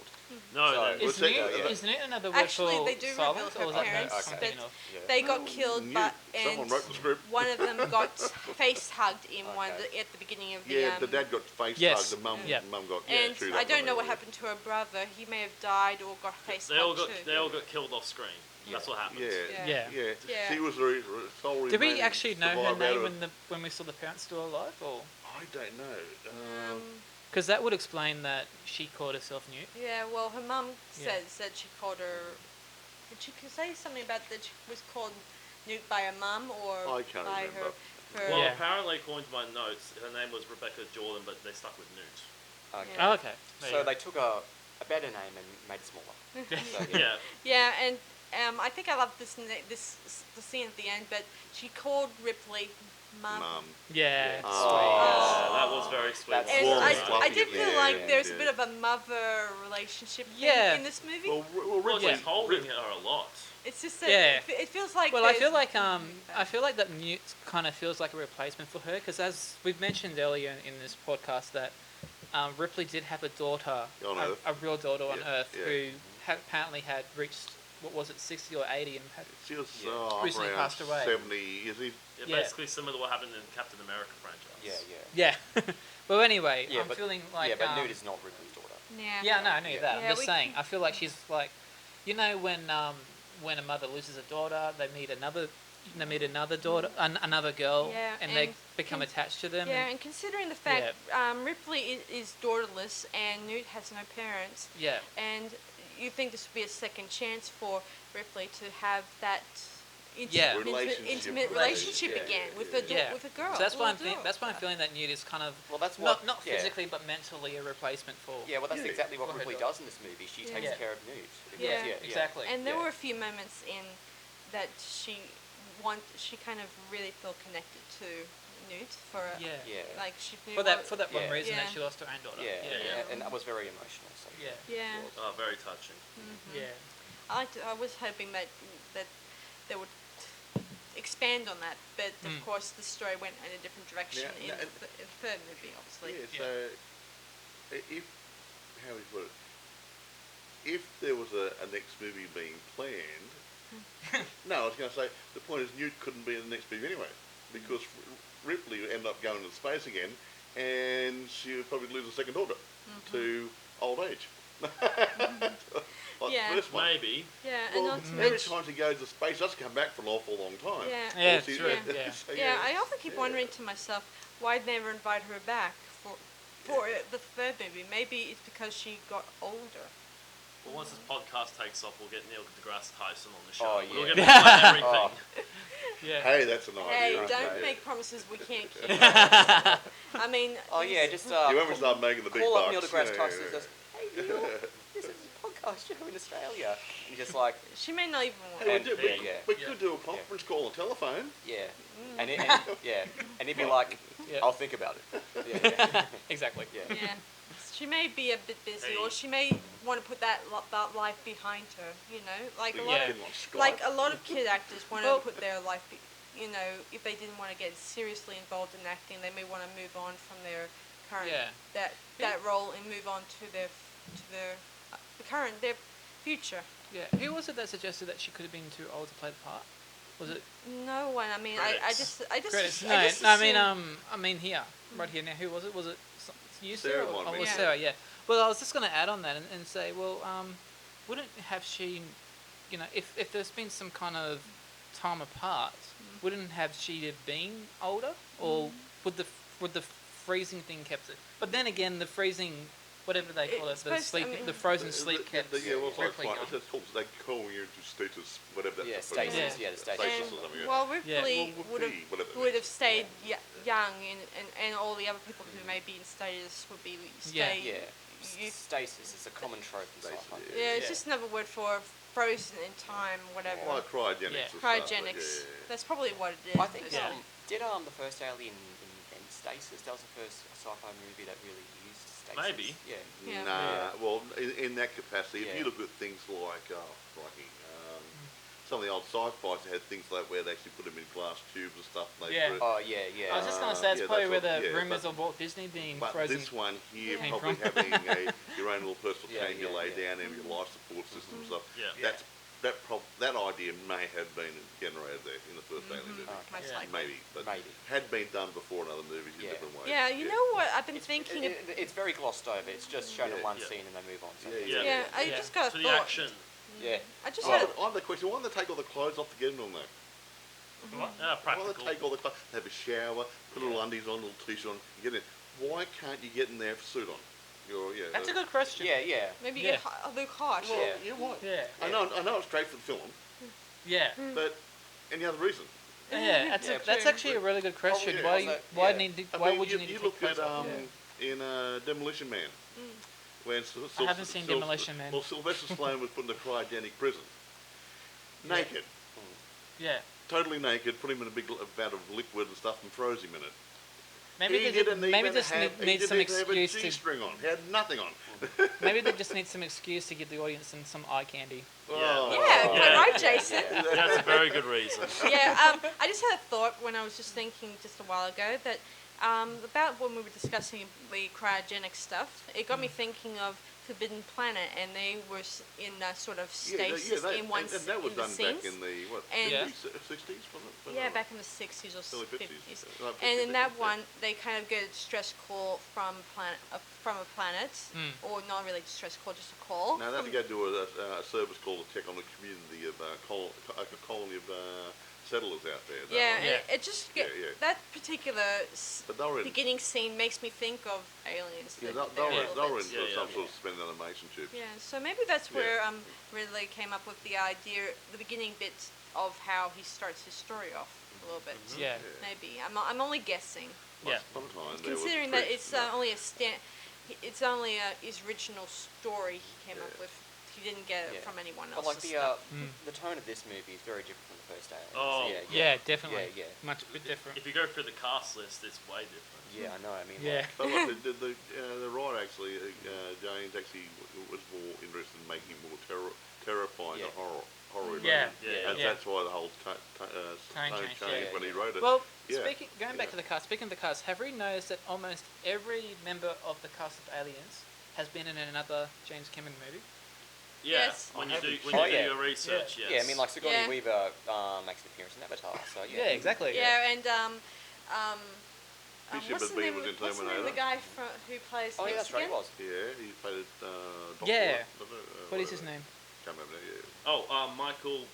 Speaker 5: No,
Speaker 4: So-
Speaker 5: no.
Speaker 3: Is
Speaker 2: Well,
Speaker 3: Newt,
Speaker 2: so-
Speaker 3: is Newt another word
Speaker 1: Actually,
Speaker 3: for
Speaker 1: they do
Speaker 3: silent,
Speaker 1: reveal her
Speaker 3: or was that
Speaker 1: parents,
Speaker 3: I'm thinking
Speaker 1: but
Speaker 3: of?
Speaker 4: Yeah.
Speaker 1: they got killed,
Speaker 2: Newt.
Speaker 1: but
Speaker 2: Someone wrote the script.
Speaker 1: one of them got face hugged in one
Speaker 4: Okay.
Speaker 1: at the beginning of the
Speaker 2: Yeah, the dad got face
Speaker 3: Yes.
Speaker 2: hugged. The mum,
Speaker 3: Yeah.
Speaker 2: mum got
Speaker 1: and
Speaker 2: chewed
Speaker 1: I
Speaker 2: up
Speaker 1: don't
Speaker 2: by
Speaker 1: know what
Speaker 2: it.
Speaker 1: happened to her brother. He may have died or got face
Speaker 5: They all
Speaker 1: hugged
Speaker 5: got
Speaker 1: too.
Speaker 5: they all got killed off screen.
Speaker 4: Yeah.
Speaker 5: That's what happened.
Speaker 2: Yeah,
Speaker 3: Yeah.
Speaker 2: yeah.
Speaker 1: Yeah.
Speaker 2: She was the sole
Speaker 3: Did we
Speaker 2: remaining
Speaker 3: actually know her
Speaker 2: survivor out
Speaker 3: name
Speaker 2: of-
Speaker 3: when we saw the parents still alive, or
Speaker 2: I don't know.
Speaker 3: because that would explain that she called herself Newt?
Speaker 1: Yeah, well, her mum
Speaker 3: Yeah.
Speaker 1: said she called her. Did she say something about that she was called Newt by her mum or
Speaker 2: I can't
Speaker 1: by
Speaker 2: remember.
Speaker 1: her?
Speaker 5: Well,
Speaker 3: Yeah.
Speaker 5: apparently, according to my notes, her name was Rebecca Jordan, but they stuck with Newt.
Speaker 4: Okay.
Speaker 1: Yeah.
Speaker 3: Oh, okay. There you
Speaker 4: So
Speaker 3: go.
Speaker 4: they took a better name and made it smaller. So,
Speaker 5: Yeah.
Speaker 1: Yeah, and I think I love the scene at the end, but she called Ripley Mum.
Speaker 2: Mum.
Speaker 3: Yeah.
Speaker 4: Yeah.
Speaker 3: Sweet.
Speaker 5: Yeah, that was very sweet.
Speaker 4: That's
Speaker 1: And
Speaker 2: Warm
Speaker 1: I,
Speaker 2: and fluffy
Speaker 1: I did
Speaker 2: at
Speaker 1: feel
Speaker 2: the
Speaker 1: like
Speaker 2: end,
Speaker 1: there's
Speaker 2: yeah.
Speaker 1: a bit of a mother relationship thing
Speaker 3: Yeah.
Speaker 1: in this movie.
Speaker 2: Well,
Speaker 5: Well,
Speaker 2: Ripley,
Speaker 5: she's holding her a lot.
Speaker 1: It's just that
Speaker 3: Yeah.
Speaker 1: it feels like.
Speaker 3: Well, I
Speaker 1: there's-
Speaker 3: feel like that Newt kind of feels like a replacement for her, because as we've mentioned earlier in this podcast, that Ripley did have a daughter,
Speaker 2: On Earth.
Speaker 3: a real daughter on
Speaker 2: Yeah,
Speaker 3: Earth,
Speaker 2: yeah.
Speaker 3: who apparently had reached, what was it, 60 or 80, and had
Speaker 2: she was
Speaker 4: Yeah.
Speaker 3: Recently
Speaker 2: around
Speaker 3: passed away.
Speaker 2: 70. Is he?
Speaker 5: Yeah,
Speaker 3: Yeah.
Speaker 5: basically similar to what happened in Captain America franchise.
Speaker 4: yeah, yeah.
Speaker 3: yeah. Well, anyway,
Speaker 4: Yeah,
Speaker 3: I'm
Speaker 4: but-
Speaker 3: feeling like
Speaker 4: yeah, but Newt is not Ripley's daughter.
Speaker 3: Yeah, no, I knew that.
Speaker 1: Yeah,
Speaker 3: I'm just saying. I feel like she's like, you know, when a mother loses a daughter, they meet another daughter, another girl,
Speaker 1: Yeah,
Speaker 3: and they
Speaker 1: and
Speaker 3: become attached to them.
Speaker 1: Yeah, and considering the fact Ripley is daughterless and Newt has no parents,
Speaker 3: Yeah.
Speaker 1: and you think this would be a second chance for Ripley to have that
Speaker 3: Yeah.
Speaker 1: intimate relationship
Speaker 4: Yeah.
Speaker 1: again with a
Speaker 3: Yeah.
Speaker 1: with a girl.
Speaker 3: So that's why
Speaker 1: little girl.
Speaker 3: that's why I'm feeling that Newt is kind of
Speaker 4: Well, that's what.
Speaker 3: not
Speaker 4: yeah.
Speaker 3: physically but mentally a replacement for.
Speaker 4: Yeah, well, that's
Speaker 2: Yeah.
Speaker 4: exactly what
Speaker 3: Go ahead,
Speaker 4: Ripley
Speaker 3: Doc.
Speaker 4: does in this movie. She
Speaker 1: Yeah.
Speaker 4: takes
Speaker 3: Yeah.
Speaker 4: care of Newt.
Speaker 1: Yeah.
Speaker 3: Exactly.
Speaker 1: And there
Speaker 4: Yeah.
Speaker 1: were a few moments in that she kind of really felt connected to Newt for
Speaker 3: Yeah.
Speaker 4: Yeah.
Speaker 1: like she knew
Speaker 3: For that one
Speaker 4: Yeah.
Speaker 3: reason
Speaker 1: Yeah.
Speaker 3: that she lost her own daughter.
Speaker 4: Yeah,
Speaker 3: Yeah.
Speaker 4: and that was very emotional. So.
Speaker 3: Yeah.
Speaker 1: yeah.
Speaker 5: Oh, very touching.
Speaker 3: Yeah.
Speaker 1: I was hoping that they would expand on that, but of course the story went in a different direction in
Speaker 2: Now,
Speaker 1: the third movie, obviously.
Speaker 2: Yeah, so if how we put it, if there was a next movie being planned, no, I was going to say the point is Newt couldn't be in the next movie anyway because Ripley would end up going into space again, and she would probably lose a second daughter to old age. Like
Speaker 1: Yeah.
Speaker 2: the first one.
Speaker 5: Maybe.
Speaker 1: Yeah, and
Speaker 2: Well,
Speaker 1: not to
Speaker 2: every
Speaker 1: mention,
Speaker 2: time she goes to space, she doesn't come back for an awful long time.
Speaker 1: yeah,
Speaker 3: Yeah,
Speaker 2: Or she-
Speaker 3: true.
Speaker 1: Yeah.
Speaker 3: Yeah.
Speaker 2: so,
Speaker 1: yeah. I often keep wondering to myself why they never invite her back for the third movie. Maybe it's because she got older.
Speaker 5: Well, once this podcast takes off, we'll get Neil deGrasse Tyson on the show.
Speaker 4: Oh,
Speaker 5: We'll
Speaker 4: yeah.
Speaker 5: get to explain everything.
Speaker 4: Oh.
Speaker 3: Yeah.
Speaker 2: Hey, that's an
Speaker 1: Hey,
Speaker 2: idea.
Speaker 1: don't
Speaker 2: Okay.
Speaker 1: make promises we can't keep. I mean,
Speaker 4: Oh yeah, just
Speaker 2: You want me to start making the big
Speaker 4: call
Speaker 2: bucks?
Speaker 4: up Neil deGrasse
Speaker 2: Yeah,
Speaker 4: Tyson
Speaker 2: yeah,
Speaker 4: and just, hey Neil, this is a podcast show in Australia. And just like,
Speaker 1: she may not even want.
Speaker 2: Hey,
Speaker 4: And-
Speaker 2: we could do a conference call on telephone.
Speaker 4: yeah, and he'd be like,
Speaker 3: Yeah.
Speaker 4: I'll think about it. Yeah,
Speaker 3: Exactly.
Speaker 4: yeah.
Speaker 1: Yeah, she may be a bit busy, or
Speaker 5: Hey.
Speaker 1: she may want to put that life behind her. You know, like a
Speaker 2: We
Speaker 1: lot
Speaker 3: Yeah.
Speaker 1: of
Speaker 2: can on Skype.
Speaker 1: like a lot of kid actors want
Speaker 3: Well-
Speaker 1: to put their life. You know, if they didn't want to get seriously involved in acting, they may want to move on from their current
Speaker 3: Yeah.
Speaker 1: that role and move on to their future.
Speaker 3: Yeah. Who was it that suggested that she could have been too old to play the part? Was it
Speaker 1: No one. I mean, I just
Speaker 3: credits?
Speaker 1: I just
Speaker 3: No,
Speaker 1: assume-
Speaker 3: I mean here, right here now. Who was it? Was it you,
Speaker 2: Sarah
Speaker 3: Sarah?
Speaker 2: might
Speaker 3: Oh,
Speaker 2: be.
Speaker 3: it was
Speaker 1: Yeah.
Speaker 3: Sarah. Yeah. Well, I was just going to add on that and say, well, wouldn't have she, you know, if there's been some kind of time apart, wouldn't have she have been older, or would the freezing thing kept it? But then again, the freezing, whatever they call it,
Speaker 1: It's
Speaker 3: the
Speaker 1: supposed-
Speaker 3: sleep,
Speaker 1: I mean-
Speaker 3: the frozen sleep kept
Speaker 2: Yeah, well, it's like
Speaker 3: Ripley
Speaker 2: flight.
Speaker 3: going.
Speaker 2: It's called, they call you to status, whatever that's
Speaker 4: Yeah,
Speaker 2: supposed to be.
Speaker 4: stasis, yeah, the stasis.
Speaker 2: Stasis
Speaker 1: And
Speaker 2: or something, yeah.
Speaker 1: while Ripley
Speaker 2: Well,
Speaker 1: would have
Speaker 2: whatever it
Speaker 1: would
Speaker 2: is.
Speaker 1: have stayed young, and all the other people who may be in status would be stay.
Speaker 4: Yeah,
Speaker 1: You-
Speaker 4: stasis is a common trope in
Speaker 2: Stasis,
Speaker 4: sci-fi.
Speaker 2: yeah.
Speaker 1: Yeah, it's
Speaker 3: Yeah.
Speaker 1: just another word for frozen in time, whatever.
Speaker 2: Like cryogenics.
Speaker 3: Yeah.
Speaker 2: and stuff, like,
Speaker 1: Cryogenics.
Speaker 2: yeah.
Speaker 1: That's probably what it is.
Speaker 4: I think
Speaker 3: Yeah.
Speaker 4: did the first Alien invent stasis? That was the first sci-fi movie that really used stasis.
Speaker 5: Maybe.
Speaker 4: Yeah.
Speaker 1: Yeah.
Speaker 2: Nah, well, in that capacity, if
Speaker 4: Yeah.
Speaker 2: you look at things like, some of the old sci-fis had things like where they actually put them in glass tubes and stuff. And they
Speaker 3: Yeah.
Speaker 2: put it-
Speaker 4: Oh yeah, yeah.
Speaker 3: I was just going to say, that's
Speaker 2: yeah,
Speaker 3: probably
Speaker 2: that's
Speaker 3: where
Speaker 2: what-
Speaker 3: the
Speaker 2: yeah,
Speaker 3: rumours
Speaker 2: but-
Speaker 3: of Walt Disney being
Speaker 2: But
Speaker 3: frozen.
Speaker 2: this one here,
Speaker 1: Yeah.
Speaker 2: probably having your own little personal
Speaker 4: Yeah,
Speaker 2: tank you
Speaker 4: yeah,
Speaker 2: lay
Speaker 4: yeah.
Speaker 2: down and your life support system and stuff.
Speaker 5: Yeah.
Speaker 4: Yeah.
Speaker 2: That idea may have been generated there in the first Alien movie.
Speaker 1: Most
Speaker 3: Yeah.
Speaker 1: likely.
Speaker 2: Maybe, but
Speaker 4: Maybe.
Speaker 2: had been done before in other movies in
Speaker 4: Yeah.
Speaker 2: different ways.
Speaker 1: Yeah, you know what? I've been thinking.
Speaker 4: It's very glossed over. It's just shown in
Speaker 2: Yeah.
Speaker 4: one
Speaker 5: Yeah.
Speaker 4: scene and they move on. So
Speaker 2: Yeah,
Speaker 5: Yeah.
Speaker 1: Yeah, I
Speaker 3: Yeah.
Speaker 1: just got a
Speaker 5: To the
Speaker 1: thought.
Speaker 5: action.
Speaker 4: yeah.
Speaker 1: I just
Speaker 2: I
Speaker 1: had.
Speaker 2: have the question, why don't they take all the clothes off to get them on there?
Speaker 5: What?
Speaker 2: Why don't
Speaker 5: Practical.
Speaker 2: they take all the clothes, have a shower, put little undies on, little t-shirt on, and get in? Why can't you get in there with a suit on?
Speaker 3: That's a good question.
Speaker 4: Yeah, yeah.
Speaker 1: Maybe
Speaker 3: Yeah.
Speaker 1: get Luke harsh.
Speaker 2: Well,
Speaker 4: Yeah.
Speaker 2: you might.
Speaker 3: Yeah.
Speaker 2: I know it's great for the film,
Speaker 3: Yeah.
Speaker 2: but any other reason?
Speaker 3: Yeah, that's,
Speaker 4: Yeah,
Speaker 3: that's
Speaker 1: true.
Speaker 3: actually a really good question.
Speaker 2: yeah.
Speaker 3: Why
Speaker 4: Also,
Speaker 3: why
Speaker 4: yeah.
Speaker 3: need to,
Speaker 2: I
Speaker 3: why
Speaker 2: mean,
Speaker 3: would you need to
Speaker 2: you
Speaker 3: take
Speaker 2: look
Speaker 3: clothes
Speaker 2: at
Speaker 3: off?
Speaker 2: in Demolition Man. When
Speaker 3: I haven't seen Demolition Man.
Speaker 2: Well, Sylvester Stallone was put in a cryogenic prison,
Speaker 3: Yeah.
Speaker 2: naked,
Speaker 3: Yeah.
Speaker 2: totally naked. Put him in a big vat of liquid and stuff, and froze him in it.
Speaker 3: Maybe
Speaker 2: He
Speaker 3: they
Speaker 2: didn't
Speaker 3: maybe
Speaker 2: even
Speaker 3: just
Speaker 2: have,
Speaker 3: need
Speaker 2: he
Speaker 3: some
Speaker 2: didn't even
Speaker 3: excuse
Speaker 2: have a
Speaker 3: to
Speaker 2: G-string on. He had nothing on.
Speaker 3: maybe they just need some excuse to give the audience some eye candy.
Speaker 2: Oh.
Speaker 1: Yeah, quite
Speaker 5: Yeah.
Speaker 1: right, Jason.
Speaker 5: That's a very good reason.
Speaker 1: Yeah, I just had a thought when I was just thinking just a while ago that about when we were discussing the cryogenic stuff, it got me thinking of Forbidden Planet, and they were in sort of
Speaker 2: Yeah,
Speaker 1: stasis in one
Speaker 2: and that was
Speaker 1: in the
Speaker 2: done
Speaker 1: scenes.
Speaker 2: back in the
Speaker 1: And-
Speaker 3: Yeah.
Speaker 2: 60s, wasn't it?
Speaker 1: Yeah, back in the 60s or
Speaker 2: Early 50s.
Speaker 1: 50s.
Speaker 2: Like
Speaker 1: And
Speaker 2: 50s,
Speaker 1: in that
Speaker 2: yeah.
Speaker 1: one, they kind of get a distress call from a planet, or not really distress call, just a call.
Speaker 2: Now they have
Speaker 1: from-
Speaker 2: to go do a service call to check on the community of a colony of settlers out there. Is that
Speaker 1: Yeah,
Speaker 2: right?
Speaker 3: Yeah.
Speaker 1: and it just
Speaker 2: Yeah.
Speaker 1: that particular
Speaker 2: But they were in,
Speaker 1: beginning scene makes me think of Aliens.
Speaker 2: yeah,
Speaker 1: that
Speaker 2: they were
Speaker 1: they're a
Speaker 2: they
Speaker 1: little
Speaker 2: were in
Speaker 1: bit-
Speaker 5: Yeah,
Speaker 2: some
Speaker 5: yeah.
Speaker 2: sort of suspended animation tube.
Speaker 1: Yeah, so maybe that's
Speaker 2: Yeah.
Speaker 1: where Ridley came up with the idea, the beginning bit of how he starts his story off a little bit.
Speaker 3: Yeah.
Speaker 1: Maybe I'm only guessing,
Speaker 3: Yeah.
Speaker 2: Sometimes there was
Speaker 1: considering that
Speaker 2: priests,
Speaker 1: it's only it's only his original story he came up with. He didn't get it
Speaker 4: Yeah.
Speaker 1: from anyone
Speaker 4: But
Speaker 1: else.
Speaker 4: like
Speaker 3: Mm.
Speaker 4: the tone of this movie is very different from the first Aliens.
Speaker 5: Oh.
Speaker 3: Yeah, definitely.
Speaker 4: Yeah,
Speaker 3: Much bit different.
Speaker 5: If you go through the cast list, it's way different.
Speaker 4: yeah. I know. I mean,
Speaker 3: Yeah.
Speaker 2: But like the writer actually, James actually was more interested in making it more terrifying
Speaker 4: Yeah.
Speaker 2: and horror.
Speaker 3: Yeah.
Speaker 5: Yeah.
Speaker 2: And
Speaker 3: Yeah.
Speaker 2: that's why the whole tone
Speaker 3: changed,
Speaker 2: changed
Speaker 3: yeah.
Speaker 2: when he wrote it.
Speaker 3: Well,
Speaker 2: Yeah.
Speaker 3: going back
Speaker 2: Yeah.
Speaker 3: to the cast, speaking of the cast, have we noticed that almost every member of the cast of Aliens has been in another James Cameron movie?
Speaker 5: Yeah,
Speaker 1: Yes.
Speaker 5: when you do
Speaker 4: Oh,
Speaker 5: do
Speaker 4: yeah.
Speaker 5: your research, yes.
Speaker 4: yeah. I mean, like Sigourney
Speaker 1: Yeah.
Speaker 4: Weaver makes an appearance in Avatar. So yeah.
Speaker 3: Yeah, exactly.
Speaker 1: yeah, and
Speaker 2: Bishop
Speaker 1: what's
Speaker 2: and
Speaker 1: the
Speaker 2: Bean
Speaker 1: name?
Speaker 2: was in
Speaker 1: What's the name of the
Speaker 2: Terminator.
Speaker 1: guy who plays
Speaker 4: Oh yeah,
Speaker 1: Hicks
Speaker 4: that's right. It
Speaker 1: again?
Speaker 4: was.
Speaker 2: Yeah, he played Doctor.
Speaker 3: Yeah.
Speaker 2: What
Speaker 3: What is his name?
Speaker 2: Can't remember now, yeah.
Speaker 5: Oh, Michael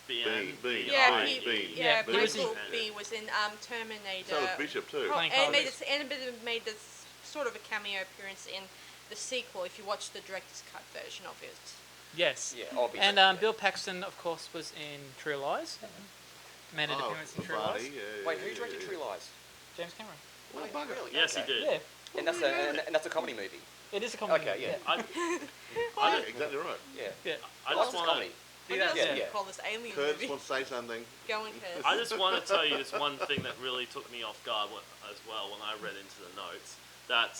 Speaker 5: Biehn.
Speaker 2: Bean.
Speaker 1: Yeah,
Speaker 2: Oh,
Speaker 1: he,
Speaker 2: Bean.
Speaker 1: yeah,
Speaker 3: He was
Speaker 1: Michael
Speaker 5: in-
Speaker 1: B was in Terminator.
Speaker 2: So was Bishop too.
Speaker 3: Playing
Speaker 1: and
Speaker 3: Carlos.
Speaker 1: made this sort of a cameo appearance in the sequel. If you watch the director's cut version of it.
Speaker 3: Yes.
Speaker 4: Yeah, obviously.
Speaker 3: And
Speaker 4: yeah.
Speaker 3: Bill Paxton, of course, was in True Lies. Made an appearance in True
Speaker 2: Barney,
Speaker 3: Lies.
Speaker 4: Wait, who directed True Lies?
Speaker 3: James Cameron.
Speaker 2: Oh,
Speaker 4: Wait,
Speaker 2: bugger.
Speaker 4: really?
Speaker 5: Yes,
Speaker 4: Okay.
Speaker 5: he did.
Speaker 3: Yeah.
Speaker 4: And that's a comedy movie.
Speaker 3: It is a comedy.
Speaker 4: Okay, yeah.
Speaker 5: I,
Speaker 2: Yeah, exactly right.
Speaker 4: Yeah.
Speaker 3: Yeah.
Speaker 5: I
Speaker 4: Well,
Speaker 5: just
Speaker 4: it's
Speaker 5: want
Speaker 4: comedy.
Speaker 5: to.
Speaker 1: What
Speaker 3: Yeah,
Speaker 1: else
Speaker 3: yeah.
Speaker 1: would you
Speaker 4: Yeah.
Speaker 1: call this alien
Speaker 2: Kurtz
Speaker 1: movie?
Speaker 2: wants to say something.
Speaker 1: Go on, Kurtz.
Speaker 5: I just want to tell you this one thing that really took me off guard as well when I read into the notes. That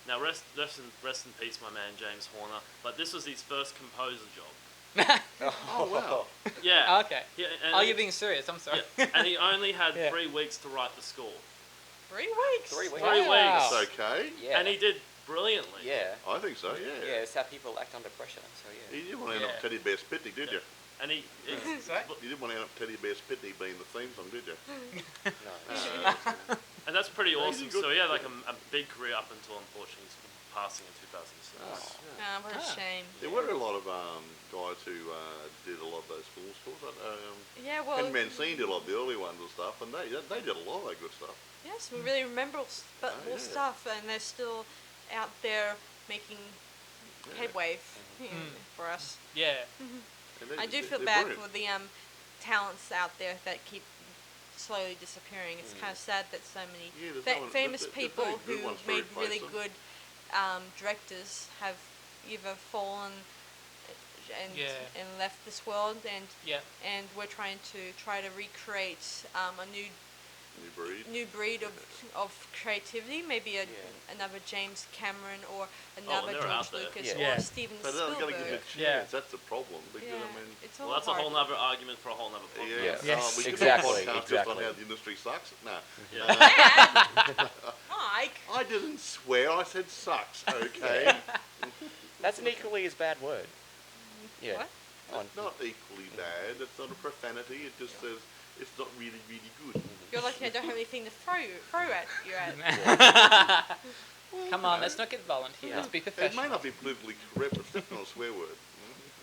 Speaker 5: now rest in peace, my man James Horner. But this was his first composer job.
Speaker 2: Oh, wow.
Speaker 5: Yeah.
Speaker 3: Okay.
Speaker 5: Yeah,
Speaker 3: Oh, you're being serious. I'm sorry.
Speaker 5: Yeah, and he only had
Speaker 3: Yeah.
Speaker 5: 3 weeks to write the score,
Speaker 1: 3 weeks.
Speaker 4: 3 weeks.
Speaker 5: 3
Speaker 3: Wow.
Speaker 2: It's okay.
Speaker 4: Yeah.
Speaker 5: and he did brilliantly.
Speaker 4: Yeah.
Speaker 2: I think so, yeah.
Speaker 4: Yeah, it's how people act under pressure. So yeah.
Speaker 2: You didn't want to end up
Speaker 3: Yeah.
Speaker 2: Teddy Bear Spitney, did you?
Speaker 5: And he,
Speaker 3: Sorry?
Speaker 2: You didn't want to end up Teddy Bear Spitney being the theme song, did you?
Speaker 4: No.
Speaker 5: and that's pretty
Speaker 2: No, he
Speaker 5: awesome.
Speaker 2: did good.
Speaker 5: So he had like a big career up until unfortunately his passing in 2006.
Speaker 1: What a
Speaker 3: Ah.
Speaker 1: shame.
Speaker 2: There were a lot of guys who did a lot of those film scores.
Speaker 1: Yeah, well,
Speaker 2: Ken Mancini did a lot of the early ones and stuff, and they did a lot of that good stuff.
Speaker 1: yes, we really remember
Speaker 2: Oh,
Speaker 1: more
Speaker 2: yeah.
Speaker 1: stuff, and they're still out there making
Speaker 2: Yeah.
Speaker 1: headway
Speaker 3: Mm.
Speaker 1: for us.
Speaker 3: Yeah.
Speaker 2: And they-
Speaker 1: I do feel
Speaker 2: they're
Speaker 1: bad
Speaker 2: brilliant.
Speaker 1: for the talents out there that keep slowly disappearing. It's kind of sad that so many
Speaker 2: Yeah, there's
Speaker 1: fa-
Speaker 2: no one-
Speaker 1: famous
Speaker 2: there's
Speaker 1: people
Speaker 2: no good
Speaker 1: who
Speaker 2: ones to
Speaker 1: made
Speaker 2: replace
Speaker 1: really
Speaker 2: them.
Speaker 1: good directors have either fallen and
Speaker 3: Yeah.
Speaker 1: and left this world, and
Speaker 3: Yeah.
Speaker 1: we're trying to recreate a
Speaker 2: New breed.
Speaker 1: new breed of creativity, maybe
Speaker 4: Yeah.
Speaker 1: another James Cameron or another
Speaker 5: they're
Speaker 1: George
Speaker 5: out there.
Speaker 1: Lucas
Speaker 4: Yeah.
Speaker 1: or Steven
Speaker 2: But they've got to give
Speaker 1: Spielberg.
Speaker 2: it a chance.
Speaker 3: Yeah.
Speaker 2: That's the problem. Because,
Speaker 1: Yeah,
Speaker 2: I mean,
Speaker 1: it's all
Speaker 5: Well, that's a
Speaker 1: hard.
Speaker 5: whole nother argument for a whole nother podcast.
Speaker 2: yeah.
Speaker 3: Yes,
Speaker 2: We could
Speaker 4: exactly,
Speaker 2: do a podcast just on
Speaker 4: exactly.
Speaker 2: how the industry sucks. No.
Speaker 5: Yeah.
Speaker 1: Mike,
Speaker 2: I didn't swear. I said sucks. Okay.
Speaker 4: That's an equally as bad word. Yeah.
Speaker 1: What?
Speaker 2: It's not equally bad. It's not a profanity. It just says it's not really, really good.
Speaker 1: you're lucky I don't have anything to throw at you at.
Speaker 2: Well,
Speaker 3: Come
Speaker 2: you
Speaker 3: on,
Speaker 2: know,
Speaker 3: let's not get violent here. Let's be
Speaker 2: It may
Speaker 3: professional.
Speaker 2: not be politically correct, but it's definitely not a swear word.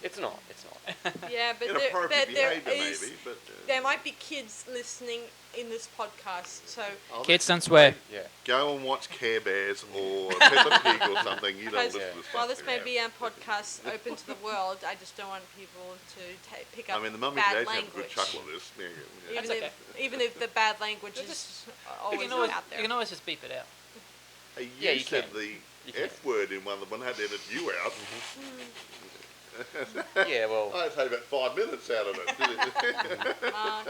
Speaker 4: It's not. It's not.
Speaker 1: Yeah, but
Speaker 2: Inappropriate
Speaker 1: there
Speaker 2: behaviour,
Speaker 1: is
Speaker 2: maybe. But
Speaker 1: there might be kids listening in this podcast, so
Speaker 2: I'll
Speaker 3: Kids don't swear.
Speaker 4: Yeah.
Speaker 2: go and watch Care Bears or Peppa Pig or something. You don't
Speaker 1: because
Speaker 2: listen to this
Speaker 1: while
Speaker 2: stuff.
Speaker 1: this may be a podcast open to the world, I just don't want people to pick up
Speaker 2: I mean, the mummy
Speaker 1: bad
Speaker 2: and dads have a
Speaker 1: language.
Speaker 2: good chuckle at this. Yeah, yeah.
Speaker 1: Even
Speaker 3: That's
Speaker 1: if
Speaker 3: okay.
Speaker 1: even if the bad language
Speaker 3: You
Speaker 1: is
Speaker 3: just-
Speaker 1: always
Speaker 3: You can always,
Speaker 1: out there.
Speaker 3: you can always just beep it out.
Speaker 2: Hey,
Speaker 4: Yeah,
Speaker 2: you
Speaker 4: you
Speaker 2: said
Speaker 4: can.
Speaker 2: the
Speaker 4: You can.
Speaker 2: F word in one of them. I had to edit you out.
Speaker 4: Yeah. Well,
Speaker 2: I had to take about 5 minutes out of it.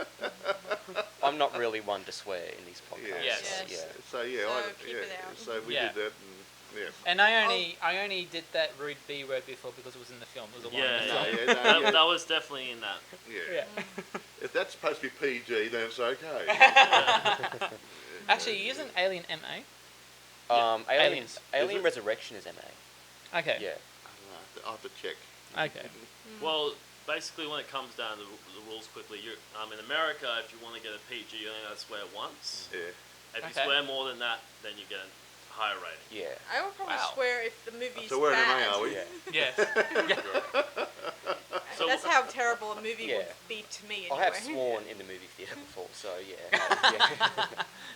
Speaker 4: I'm not really one to swear in these podcasts.
Speaker 3: Yes.
Speaker 4: Yeah.
Speaker 2: So yeah,
Speaker 1: So
Speaker 2: I,
Speaker 1: keep
Speaker 2: yeah.
Speaker 1: it out.
Speaker 2: So we
Speaker 3: Yeah.
Speaker 2: did that, and yeah.
Speaker 3: And I only did that rude B word before because it was in the film. It was a line
Speaker 5: Yeah,
Speaker 3: in the
Speaker 2: No,
Speaker 3: film.
Speaker 2: yeah, no, yeah.
Speaker 5: That was definitely in that.
Speaker 2: Yeah.
Speaker 3: Yeah.
Speaker 2: If that's supposed to be PG, then it's okay.
Speaker 3: Actually, isn't Alien MA?
Speaker 4: Alien
Speaker 3: Aliens.
Speaker 4: Alien
Speaker 2: Is it?
Speaker 4: Resurrection is MA.
Speaker 3: Okay.
Speaker 4: Yeah.
Speaker 2: I'll have to check.
Speaker 3: Okay.
Speaker 5: Well, basically, when it comes down to the rules quickly, in America, if you want to get a PG, you only have to swear once.
Speaker 2: Yeah.
Speaker 5: If you
Speaker 3: Okay.
Speaker 5: swear more than that, then you get a higher rating.
Speaker 4: Yeah.
Speaker 1: I would probably
Speaker 3: Wow.
Speaker 1: swear if the movie's
Speaker 2: So we're in
Speaker 1: bad.
Speaker 2: MA, are we?
Speaker 4: Yeah.
Speaker 3: Yes.
Speaker 5: So
Speaker 1: That's how terrible a movie
Speaker 4: Yeah.
Speaker 1: would be to me.
Speaker 4: I
Speaker 1: Anyway.
Speaker 4: have sworn in the movie theatre before, so yeah.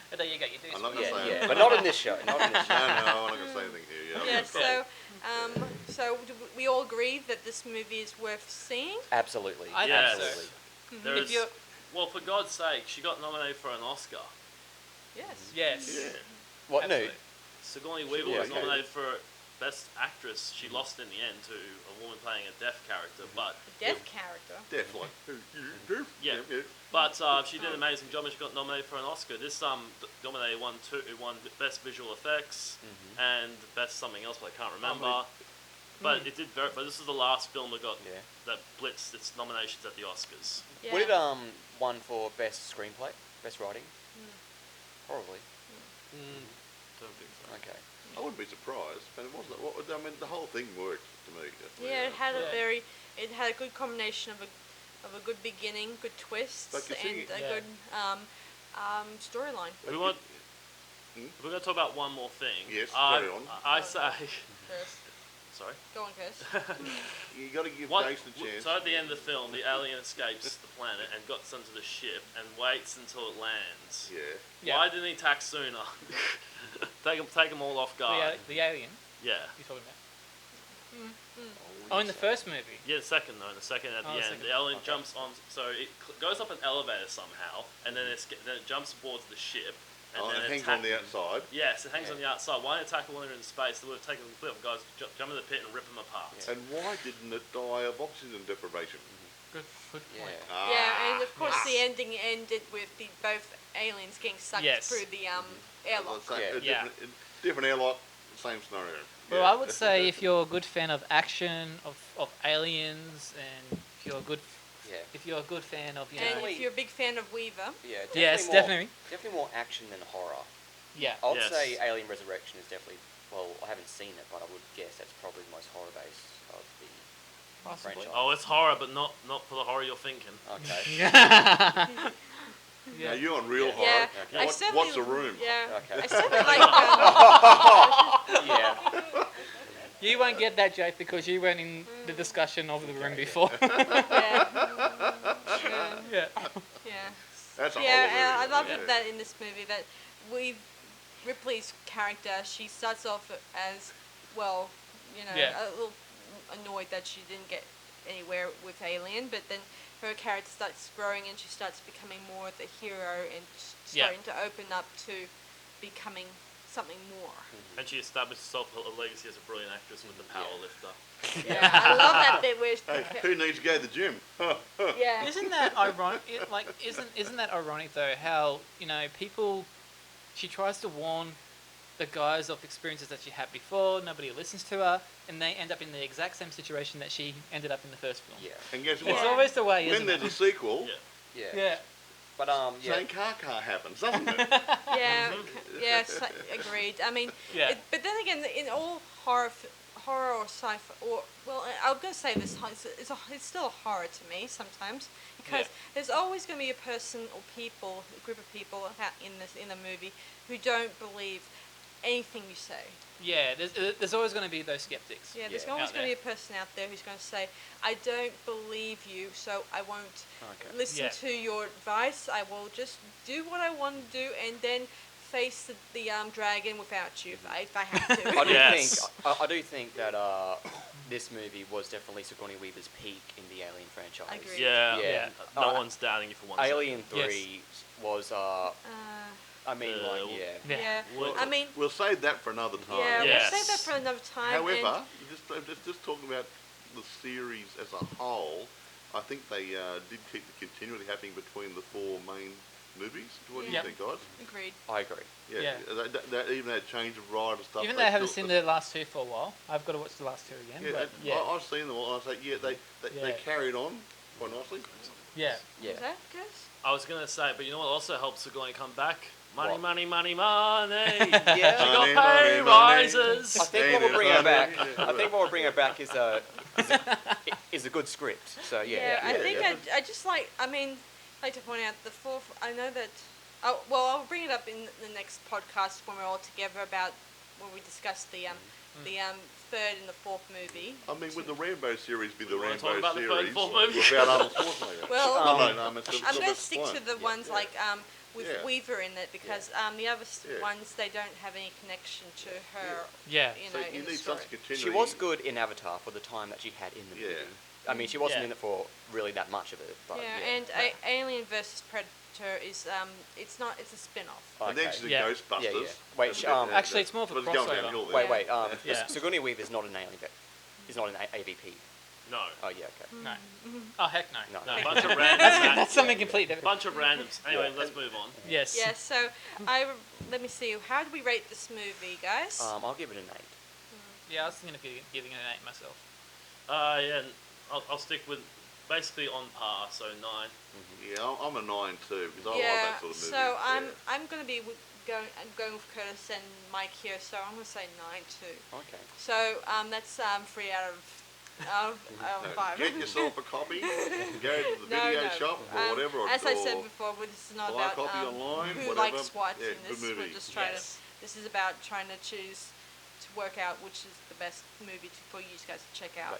Speaker 3: But there you go. You do.
Speaker 2: I'm not
Speaker 3: swear.
Speaker 2: gonna
Speaker 4: Yeah,
Speaker 2: say
Speaker 4: but not in this show. Not in this show.
Speaker 2: No, I'm not going to say anything here.
Speaker 1: Yeah. So do we all agree that this movie is worth seeing?
Speaker 4: Absolutely.
Speaker 3: I
Speaker 5: Yes.
Speaker 3: think so.
Speaker 4: Absolutely.
Speaker 5: There's,
Speaker 3: If you're,
Speaker 5: well, for God's sake, she got nominated for an Oscar.
Speaker 1: Yes.
Speaker 3: yes.
Speaker 2: Yeah.
Speaker 4: What?
Speaker 3: Absolutely.
Speaker 4: No.
Speaker 5: Sigourney Weaver
Speaker 4: Yeah,
Speaker 5: was
Speaker 4: okay.
Speaker 5: nominated for Best Actress. She lost in the end to a woman playing a deaf character, but
Speaker 1: The deaf character.
Speaker 2: Definitely.
Speaker 5: Yeah. She did an amazing job and she got nominated for an Oscar. This nominated won Best Visual Effects and Best something else, but I can't remember. But it did very. But this is the last film that got
Speaker 4: Yeah.
Speaker 5: that blitzed its nominations at the Oscars.
Speaker 1: Yeah.
Speaker 4: Would it won for best screenplay, best writing? Probably.
Speaker 5: Don't think so.
Speaker 4: Okay.
Speaker 2: I wouldn't be surprised, but it wasn't. I mean, the whole thing worked to me.
Speaker 1: Yeah, it had
Speaker 3: Yeah.
Speaker 1: it had a good combination of a good beginning, good twists,
Speaker 2: Like you see-
Speaker 1: and a
Speaker 3: Yeah.
Speaker 1: good storyline.
Speaker 5: We want. We're going to talk about one more thing.
Speaker 2: Yes,
Speaker 5: I,
Speaker 2: carry on.
Speaker 5: I say.
Speaker 1: Chris.
Speaker 5: Sorry.
Speaker 1: Go on, Chris.
Speaker 2: You got to give
Speaker 5: What,
Speaker 2: Jason a chance.
Speaker 5: so at the end of the film, the alien escapes the planet and got onto the ship and waits until it lands.
Speaker 2: Yeah.
Speaker 3: Yeah.
Speaker 5: Why didn't he attack sooner? take them all off guard.
Speaker 3: The alien.
Speaker 5: Yeah.
Speaker 3: You're talking about. Oh, in the first movie.
Speaker 5: Yeah, the second at
Speaker 3: Oh,
Speaker 5: the
Speaker 3: the
Speaker 5: end,
Speaker 3: second.
Speaker 5: the alien
Speaker 3: Okay.
Speaker 5: jumps on. So it goes up an elevator somehow, and then then it jumps aboard the ship, and then
Speaker 2: It hangs on the outside.
Speaker 5: Yes, it hangs
Speaker 4: Yeah.
Speaker 5: on the outside. Why didn't it attack while they're in space? They would have taken them clear. Guys, jump in the pit and rip them apart.
Speaker 4: Yeah.
Speaker 2: And why didn't it die of oxygen deprivation?
Speaker 3: Good point.
Speaker 4: Yeah.
Speaker 1: Yeah, and of course
Speaker 2: Ah.
Speaker 1: the ending ended with both aliens getting sucked
Speaker 3: Yes.
Speaker 1: through the airlock.
Speaker 4: Yeah.
Speaker 2: Different airlock, same scenario.
Speaker 3: Well,
Speaker 2: Yeah.
Speaker 3: I would say if you're a good fan of action, of aliens, and if you're a good fan of
Speaker 1: And
Speaker 4: Definitely.
Speaker 1: if you're a big fan of Weaver,
Speaker 4: Yeah.
Speaker 3: Yes,
Speaker 4: more,
Speaker 3: definitely.
Speaker 4: Definitely more action than horror.
Speaker 3: Yeah.
Speaker 4: I would
Speaker 5: Yes.
Speaker 4: say Alien Resurrection is definitely. Well, I haven't seen it, but I would guess that's probably the most horror based of the
Speaker 3: Possibly.
Speaker 4: franchise.
Speaker 5: Oh, it's horror, but not for the horror you're thinking.
Speaker 4: Okay.
Speaker 3: Yeah.
Speaker 2: Now you're on real
Speaker 4: Yeah.
Speaker 2: horror.
Speaker 1: yeah,
Speaker 4: Okay.
Speaker 1: I
Speaker 2: What-
Speaker 1: certainly,
Speaker 2: what's a room?
Speaker 1: Yeah,
Speaker 4: Okay.
Speaker 1: I certainly like.
Speaker 4: Yeah.
Speaker 3: You won't get that, Jake, because you weren't in the discussion of the room before.
Speaker 1: Yeah,
Speaker 3: Yeah.
Speaker 1: yeah.
Speaker 2: That's a
Speaker 1: Yeah,
Speaker 2: whole
Speaker 1: and I
Speaker 2: movie.
Speaker 1: love
Speaker 2: Yeah.
Speaker 1: it that in this movie that Ripley's character, she starts off as, well,
Speaker 3: Yeah.
Speaker 1: a little annoyed that she didn't get anywhere with Alien, but then her character starts growing and she starts becoming more of the hero and
Speaker 3: Yeah.
Speaker 1: starting to open up to becoming something more.
Speaker 5: And she established herself a legacy as a brilliant actress with the power lifter.
Speaker 1: Yeah, I love that bit where
Speaker 2: Hey, who needs to go to the gym?
Speaker 1: yeah.
Speaker 3: Isn't that ironic? Isn't that ironic though? How people, she tries to warn the guys of experiences that she had before. Nobody listens to her, and they end up in the exact same situation that she ended up in the first film.
Speaker 4: Yeah.
Speaker 2: And guess
Speaker 3: It's
Speaker 2: what?
Speaker 1: Yeah.
Speaker 3: always the way,
Speaker 2: When
Speaker 3: isn't
Speaker 2: there's
Speaker 3: it?
Speaker 2: a sequel,
Speaker 5: Yeah.
Speaker 4: Yeah.
Speaker 3: Yeah.
Speaker 4: But yeah.
Speaker 2: same car happens, doesn't it?
Speaker 1: Yeah, yes, agreed. I mean,
Speaker 3: Yeah.
Speaker 1: but then again, in all horror or sci-fi, or well, I'm gonna say this: it's still a horror to me sometimes because
Speaker 3: Yeah.
Speaker 1: there's always gonna be a person or people, a group of people in the movie who don't believe anything you say.
Speaker 3: Yeah, there's always going to be those skeptics.
Speaker 1: Yeah, there's
Speaker 4: Yeah.
Speaker 1: always
Speaker 3: Out
Speaker 1: going to
Speaker 3: there.
Speaker 1: be a person out there who's going to say, I don't believe you, so I won't
Speaker 4: Okay.
Speaker 1: listen
Speaker 3: Yeah.
Speaker 1: to your advice. I will just do what I want to do and then face the dragon without you if I have to.
Speaker 4: I do
Speaker 5: Yes.
Speaker 4: think I do think that this movie was definitely Sigourney Weaver's peak in the Alien franchise.
Speaker 1: Agreed.
Speaker 5: Yeah.
Speaker 4: Yeah.
Speaker 5: No one's doubting you for one
Speaker 4: Alien
Speaker 3: Yes.
Speaker 4: 3 was I mean yeah.
Speaker 1: yeah.
Speaker 5: Well,
Speaker 1: I mean,
Speaker 2: We'll save that for another time.
Speaker 1: yeah,
Speaker 5: Yes.
Speaker 1: we'll save that for another time.
Speaker 2: However, just talking about the series as a whole, I think they did keep the continuity happening between the four main movies. What do you
Speaker 3: Yep.
Speaker 2: think, guys?
Speaker 1: Agreed.
Speaker 4: I agree.
Speaker 2: Yeah,
Speaker 3: Yeah.
Speaker 2: That even had change of ride and stuff.
Speaker 3: Even
Speaker 2: they
Speaker 3: though I haven't
Speaker 2: still-
Speaker 3: seen the last two for a while, I've got to watch the last two again.
Speaker 2: Yeah,
Speaker 3: but
Speaker 2: I've seen them all. And I say, yeah, they
Speaker 3: Yeah.
Speaker 2: carried on quite nicely.
Speaker 3: yeah.
Speaker 4: Yeah.
Speaker 1: Is that good?
Speaker 5: I was going to say, but you know what also helps Sigourney come back? Money,
Speaker 4: What?
Speaker 5: money, money, money.
Speaker 4: Yeah.
Speaker 5: She got
Speaker 2: Money,
Speaker 5: pay
Speaker 2: money, money.
Speaker 5: rises.
Speaker 4: I think what will bring her back. I think what will bring her back is a good script. So yeah.
Speaker 1: I think
Speaker 2: yeah.
Speaker 1: I just like, I mean, like to point out the fourth, I know that, oh, well, I'll bring it up in the next podcast when we're all together about, when we discuss the third and the fourth movie.
Speaker 2: I mean, would the Rambo series be the
Speaker 5: We wanna
Speaker 2: Rambo
Speaker 5: talk about the
Speaker 2: series
Speaker 5: third and fourth movie?
Speaker 2: without Arnold Schwarzenegger?
Speaker 1: Well,
Speaker 2: I mean,
Speaker 1: I'm going to stick to the ones
Speaker 2: Yeah.
Speaker 1: like with
Speaker 2: Yeah.
Speaker 1: Weaver in it because the other
Speaker 2: Yeah.
Speaker 1: ones they don't have any connection to her.
Speaker 3: Yeah.
Speaker 1: You
Speaker 2: So
Speaker 1: know,
Speaker 2: you
Speaker 1: in the
Speaker 2: need
Speaker 1: story.
Speaker 2: something continuing.
Speaker 4: She was good in Avatar for the time that she had in the
Speaker 2: Yeah.
Speaker 4: movie. I mean, she wasn't
Speaker 3: Yeah.
Speaker 4: in it for really that much of it. But
Speaker 1: Yeah, and Alien versus Predator is it's a spin-off.
Speaker 2: And then
Speaker 4: Okay.
Speaker 2: she's in
Speaker 3: Yeah.
Speaker 2: Ghostbusters.
Speaker 4: Yeah, yeah. Wait,
Speaker 3: Actually, it's more of a
Speaker 2: But it's going
Speaker 3: crossover.
Speaker 2: downhill there.
Speaker 4: Wait.
Speaker 3: Yeah.
Speaker 4: Sigourney Weaver is not an alien. Is not an AVP.
Speaker 5: No.
Speaker 4: Oh yeah, okay.
Speaker 3: No. Oh heck no.
Speaker 4: No.
Speaker 5: No, bunch of randoms.
Speaker 3: That's something completely different.
Speaker 5: Bunch of randoms. Anyway,
Speaker 4: Yeah.
Speaker 5: let's move on.
Speaker 3: Yes.
Speaker 1: Yeah, so let me see. How do we rate this movie, guys?
Speaker 4: I'll give it an 8.
Speaker 3: Yeah, I was thinking of giving it an 8 myself.
Speaker 5: Yeah, I'll stick with basically on par, so 9.
Speaker 2: Yeah, I'm a 9 too because I like
Speaker 1: yeah.
Speaker 2: that sort of movie.
Speaker 1: So I'm
Speaker 2: Yeah.
Speaker 1: going to be I'm going with Curtis and Mike here. So I'm going to say 9 too.
Speaker 4: Okay.
Speaker 1: So that's 3 out of
Speaker 2: No,
Speaker 1: 5.
Speaker 2: get yourself a copy, go to the
Speaker 1: No,
Speaker 2: video
Speaker 1: no.
Speaker 2: shop or whatever.
Speaker 1: As I
Speaker 2: or
Speaker 1: said before, this is not
Speaker 2: buy a
Speaker 1: about
Speaker 2: copy online,
Speaker 1: who
Speaker 2: whatever.
Speaker 1: likes what.
Speaker 2: Yeah,
Speaker 1: in
Speaker 2: good
Speaker 1: this,
Speaker 2: movie.
Speaker 1: we're just trying
Speaker 3: Yes.
Speaker 1: to. This is about trying to choose to work out which is the best movie for you guys to check out.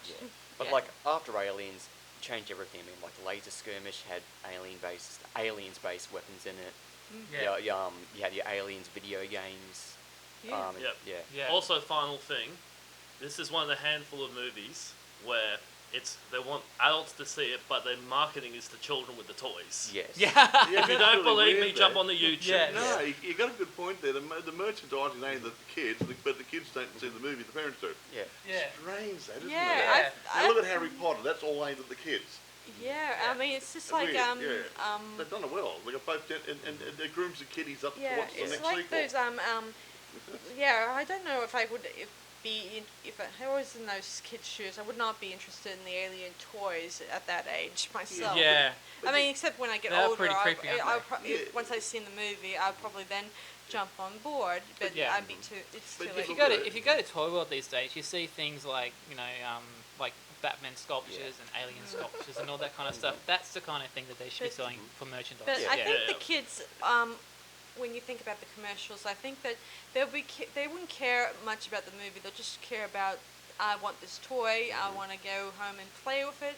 Speaker 4: But
Speaker 1: Yeah.
Speaker 4: like after Aliens, changed everything. I mean, like Laser Skirmish had aliens-based weapons in it.
Speaker 3: Yeah.
Speaker 4: You had your Aliens video games.
Speaker 1: Yeah.
Speaker 5: Yep.
Speaker 4: Yeah.
Speaker 3: Yeah.
Speaker 5: Also, final thing, this is one of the handful of movies where they want adults to see it, but their marketing is to children with the toys.
Speaker 4: Yes.
Speaker 3: Yeah.
Speaker 2: Yeah,
Speaker 5: If you
Speaker 2: that's
Speaker 5: don't
Speaker 2: really
Speaker 5: believe me,
Speaker 2: weird,
Speaker 5: jump
Speaker 2: though.
Speaker 5: on the YouTube.
Speaker 3: Yeah.
Speaker 2: No, you got a good point there. The merchandising ain't the kids, but the kids don't see the movie. The parents do.
Speaker 4: Yeah.
Speaker 3: Yeah.
Speaker 2: Strange, that isn't
Speaker 1: Yeah,
Speaker 2: it?
Speaker 1: I-
Speaker 2: Now look at Harry Potter. That's all aimed at the kids.
Speaker 1: Yeah, I mean it's just
Speaker 2: Weird,
Speaker 1: like
Speaker 2: yeah. They've done it well. They got both, and it grooms the kiddies up
Speaker 1: yeah,
Speaker 2: to watch the
Speaker 1: it's
Speaker 2: next
Speaker 1: like
Speaker 2: sequel.
Speaker 1: those yeah, I don't know if I would if I was in those kids' shoes, I would not be interested in the alien toys at that age myself.
Speaker 3: Yeah.
Speaker 1: I mean, except when I get
Speaker 3: They're
Speaker 1: older,
Speaker 3: pretty creepy, aren't
Speaker 1: I'll
Speaker 3: they?
Speaker 1: probably,
Speaker 2: Yeah.
Speaker 1: once I've seen the movie, I'll probably then jump on board. But
Speaker 3: Yeah.
Speaker 1: I'd be it's
Speaker 2: But
Speaker 1: too
Speaker 2: you
Speaker 1: late.
Speaker 2: look
Speaker 3: If you go to Toy World these days, you see things like like Batman sculptures and alien sculptures and all that kind of stuff. That's the kind of thing that they should be
Speaker 1: But-
Speaker 3: selling for merchandise.
Speaker 1: But
Speaker 4: Yeah.
Speaker 1: I think
Speaker 5: Yeah.
Speaker 1: the kids, when you think about the commercials, I think that they wouldn't care much about the movie. They'll just care about, I want this toy. I want to go home and play with it.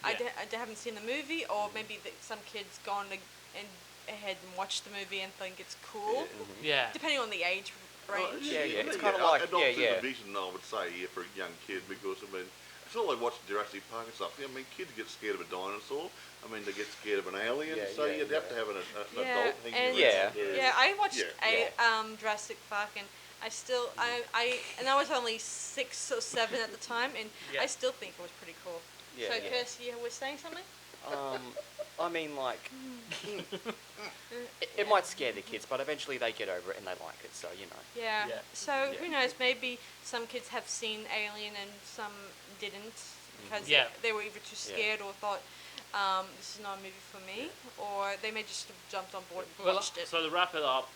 Speaker 1: I haven't seen the movie, or maybe some kids go on ahead and watch the movie and think it's cool,
Speaker 3: Yeah.
Speaker 1: depending on the age range.
Speaker 4: Yeah, it's
Speaker 2: Yeah,
Speaker 4: kinda like-
Speaker 2: adult
Speaker 4: yeah, yeah.
Speaker 2: supervision, I would say, for a young kid, because I mean, it's not like watching Jurassic Park and stuff. I mean, kids get scared of a dinosaur. I mean, they get scared of an alien.
Speaker 4: Yeah,
Speaker 2: so
Speaker 4: yeah,
Speaker 2: you'd have
Speaker 4: yeah.
Speaker 2: to have an
Speaker 1: Yeah,
Speaker 2: adult hanging
Speaker 1: and
Speaker 2: around.
Speaker 1: yeah, I watched
Speaker 2: Yeah.
Speaker 1: Jurassic Park, and I still I was only 6 or 7 at the time, and
Speaker 3: Yeah.
Speaker 1: I still think it was pretty cool.
Speaker 4: Yeah,
Speaker 1: So,
Speaker 4: yeah.
Speaker 1: Kirsty, you were saying something?
Speaker 4: I mean, like, it might scare the kids, but eventually they get over it and they like it. So you know.
Speaker 1: Yeah.
Speaker 3: Yeah.
Speaker 1: So
Speaker 4: Yeah.
Speaker 1: who knows? Maybe some kids have seen Alien and some didn't because
Speaker 3: Yeah.
Speaker 1: they were either too scared or thought this is not a movie for me, or they may just have jumped on board and
Speaker 3: Well,
Speaker 1: watched it.
Speaker 5: So to wrap it up,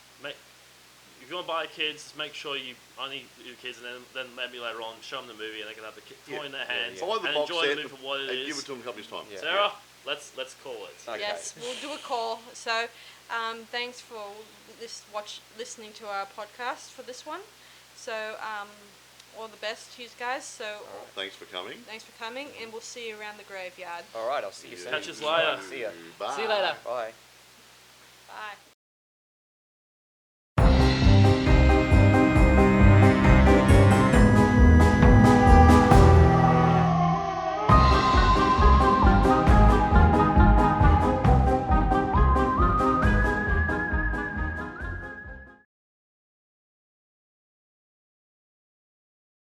Speaker 5: if you want to buy kids, make sure you only do kids, and then maybe later on show them the movie, and they can have the toy in their hands
Speaker 2: Follow the
Speaker 5: and
Speaker 2: box
Speaker 5: enjoy
Speaker 2: set
Speaker 5: the movie for what it
Speaker 2: and give
Speaker 5: is.
Speaker 2: it to them a couple of times.
Speaker 4: Yeah.
Speaker 5: Sarah, let's call it.
Speaker 4: Okay.
Speaker 1: Yes, we'll do a call. So, thanks for listening to our podcast for this one. So, all the best to you guys. So,
Speaker 2: Thanks for coming.
Speaker 1: thanks for coming, and we'll see you around the graveyard.
Speaker 4: All right. I'll see you soon.
Speaker 5: Catch us later.
Speaker 4: See ya.
Speaker 2: Bye.
Speaker 3: See you later.
Speaker 4: Bye.